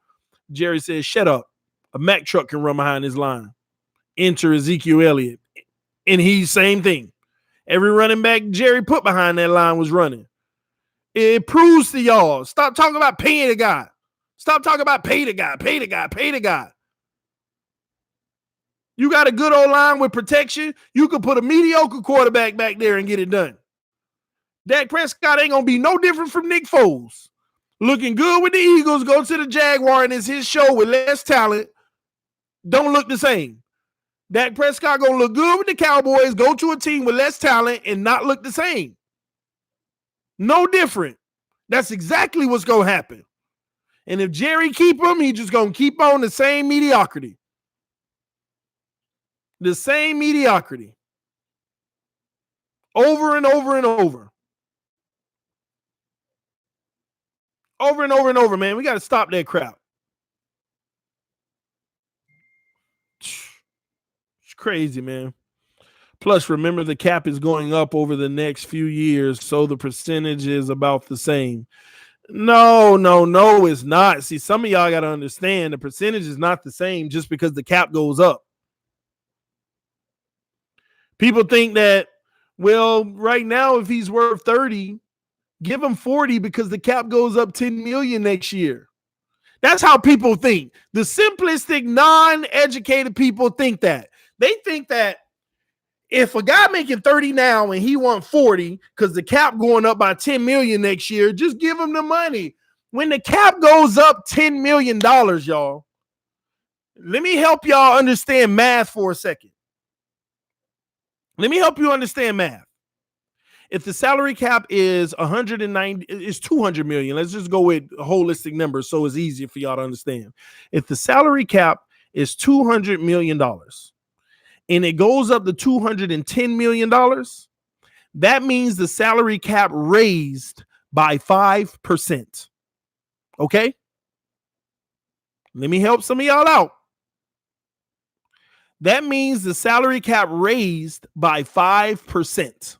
Jerry said, shut up. A Mack truck can run behind his line. Enter Ezekiel Elliott. And he's same thing. Every running back Jerry put behind that line was running. It proves to y'all. Stop talking about paying the guy. Stop talking about pay the guy. You got a good old line with protection. You could put a mediocre quarterback back there and get it done. Dak Prescott ain't going to be no different from Nick Foles. Looking good with the Eagles, go to the Jaguar, and it's his show with less talent. Don't look the same. Dak Prescott going to look good with the Cowboys, go to a team with less talent, and not look the same. No different. That's exactly what's going to happen. And if Jerry keep him, he just going to keep on the same mediocrity. The same mediocrity. Over and over and over. Over and over and over, man. We got to stop that crap. It's crazy, man. Plus, remember the cap is going up over the next few years, so the percentage is about the same. No, it's not. See, some of y'all got to understand the percentage is not the same just because the cap goes up. People think that, well, right now, if he's worth 30, give him 40 because the cap goes up 10 million next year. That's how people think. The simplistic, non-educated people think that. They think that if a guy making 30 now and he wants 40 because the cap going up by 10 million next year, just give him the money. When the cap goes up $10 million, y'all, let me help y'all understand math for a second. Let me help you understand math. If the salary cap is 190, it's 200 million. Let's just go with holistic numbers so it's easier for y'all to understand. If the salary cap is $200 million and it goes up to $210 million, that means the salary cap raised by 5%. Okay? Let me help some of y'all out. That means the salary cap raised by 5%.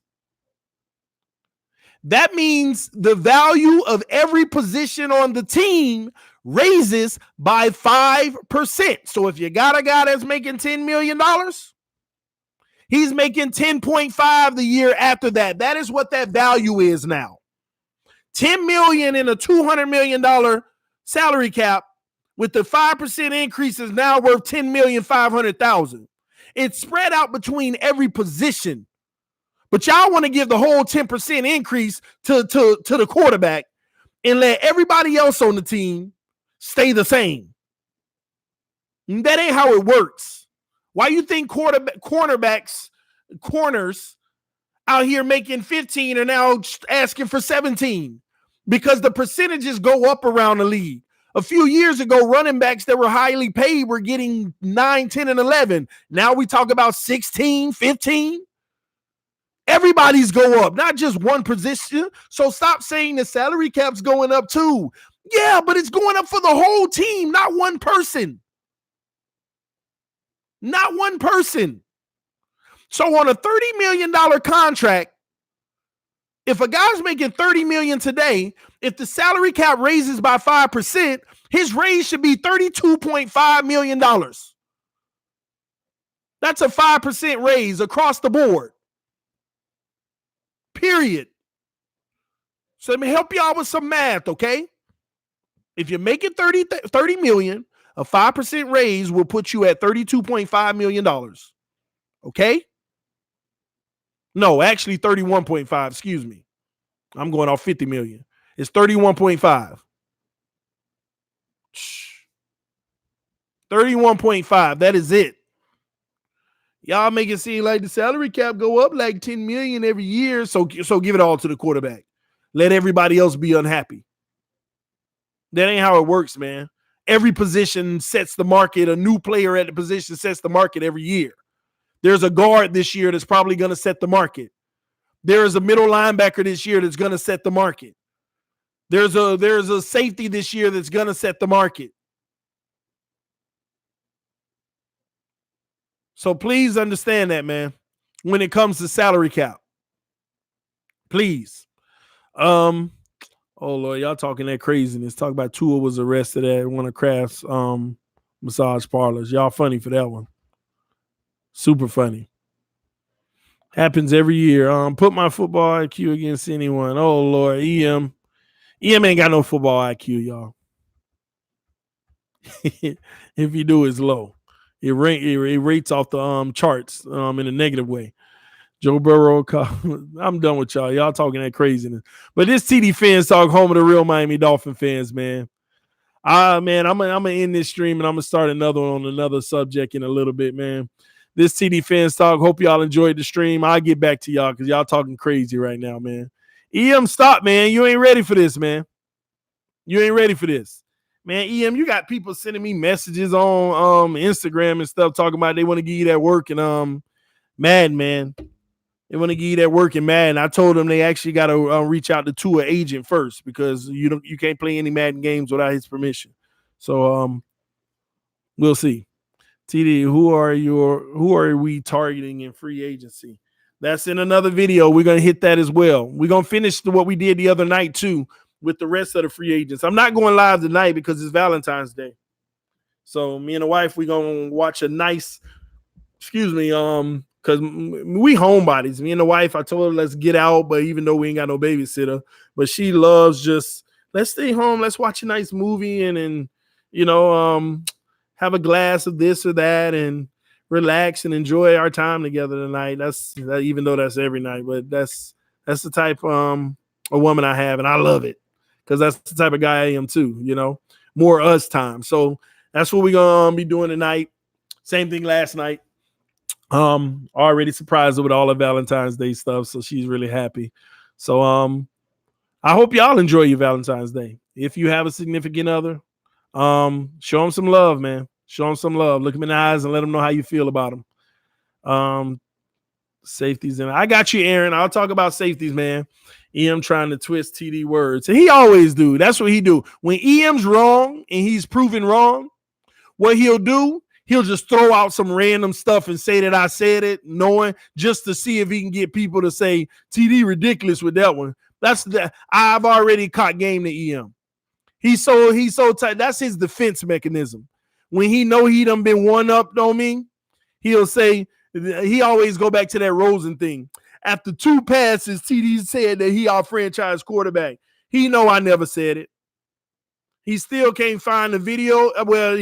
That means the value of every position on the team raises by 5%. So if you got a guy that's making $10 million, he's making 10.5 the year after that. That is what that value is now. 10 million in a $200 million salary cap with the 5% increase is now worth 10,500,000. It's spread out between every position. But y'all want to give the whole 10% increase to the quarterback and let everybody else on the team stay the same. That ain't how it works. Why you think corners out here making 15 are now asking for 17? Because the percentages go up around the league. A few years ago, running backs that were highly paid were getting 9, 10, and 11. Now we talk about 16, 15. Everybody's go up, not just one position. So stop saying the salary cap's going up too. Yeah, but it's going up for the whole team, not one person. Not one person. So on a $30 million contract, if a guy's making $30 million today, if the salary cap raises by 5%, his raise should be $32.5 million. That's a 5% raise across the board. Period. So let me help y'all with some math, okay? If you're making $30 million, a 5% raise will put you at $32.5 million. Okay? No, actually 31.5, excuse me. I'm going off 50 million. It's 31.5. 31.5. That is it. Y'all make it seem like the salary cap go up like 10 million every year. So give it all to the quarterback. Let everybody else be unhappy. That ain't how it works, man. Every position sets the market. A new player at the position sets the market every year. There's a guard this year that's probably going to set the market. There is a middle linebacker this year that's going to set the market. There's a safety this year that's going to set the market. So please understand that, man, when it comes to salary cap. Please. Oh, Lord, y'all talking that craziness. Talk about Tua was arrested at one of Kraft's massage parlors. Y'all funny for that one. Super funny. Happens every year. Put my football IQ against anyone. Oh, Lord, EM ain't got no football IQ, y'all. If you do, it's low. It rates off the charts in a negative way. Joe Burrow, I'm done with y'all. Y'all talking that craziness. But this TDPHINSTALK, home of the real Miami Dolphin fans, man. Man, I'm gonna end this stream and I'm gonna start another one on another subject in a little bit, man. This TDPHINSTALK. Hope y'all enjoyed the stream. I'll get back to y'all because y'all talking crazy right now, man. EM, stop, man. You ain't ready for this, man. You ain't ready for this. Man, EM, you got people sending me messages on Instagram and stuff talking about they want to give you that work and Madden, man. They want to give you that work in Madden. I told them they actually got to reach out to Tua agent first because you can't play any Madden games without his permission. So we'll see. TD, who are we targeting in free agency? That's in another video. We're gonna hit that as well. We're gonna finish what we did the other night too with the rest of the free agents. I'm not going live tonight because it's Valentine's Day. So me and the wife, we're gonna watch a nice, because we homebodies. Me and the wife, I told her let's get out, but even though we ain't got no babysitter, but she loves just let's stay home, let's watch a nice movie and have a glass of this or that and relax and enjoy our time together tonight. Even though that's every night, but that's the type of woman I have, and I love it because that's the type of guy I am too. More us time. So that's what we're gonna be doing tonight. Same thing last night. Already surprised her with all the Valentine's Day stuff, so she's really happy. So I hope y'all enjoy your Valentine's Day. If you have a significant other, show them some love, man. Show them some love. Look them in the eyes and let them know how you feel about them. Safeties, and I got you, Aaron. I'll talk about safeties, man. EM trying to twist TD words, and he always do. That's what he do. When EM's wrong and he's proven wrong, what he'll do, he'll just throw out some random stuff and say that I said it, knowing just to see if he can get people to say TD ridiculous with that one. I've already caught game to EM. He's so tight. That's his defense mechanism. When he know he done been one up on me, he'll say, he always go back to that Rosen thing. After 2 passes, TD said that he our franchise quarterback. He know I never said it. He still can't find the video. Well,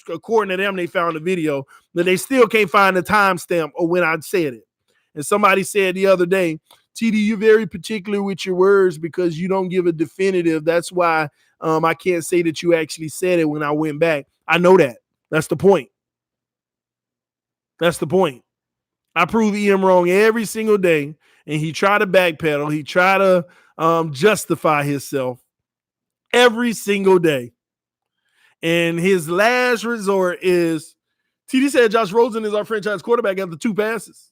according to them, they found the video, but they still can't find the timestamp of when I said it. And somebody said the other day, TD, you're very particular with your words because you don't give a definitive. That's why I can't say that you actually said it when I went back. I know that. That's the point. That's the point. I prove EM wrong every single day, and he tried to backpedal. He tried to justify himself every single day. And his last resort is TD said Josh Rosen is our franchise quarterback after 2 passes.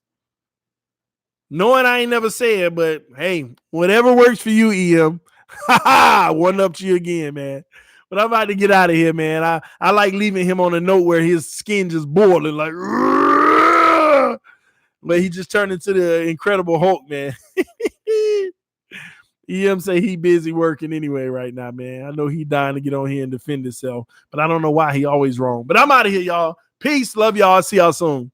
Knowing I ain't never said, but hey, whatever works for you, EM. One up to you again, man. But I'm about to get out of here, man. I like leaving him on a note where his skin just boiling, like, but he just turned into the Incredible Hulk, man. EM say he busy working anyway right now, man. I know he dying to get on here and defend himself, but I don't know why he always wrong. But I'm out of here, y'all. Peace. Love y'all. See y'all soon.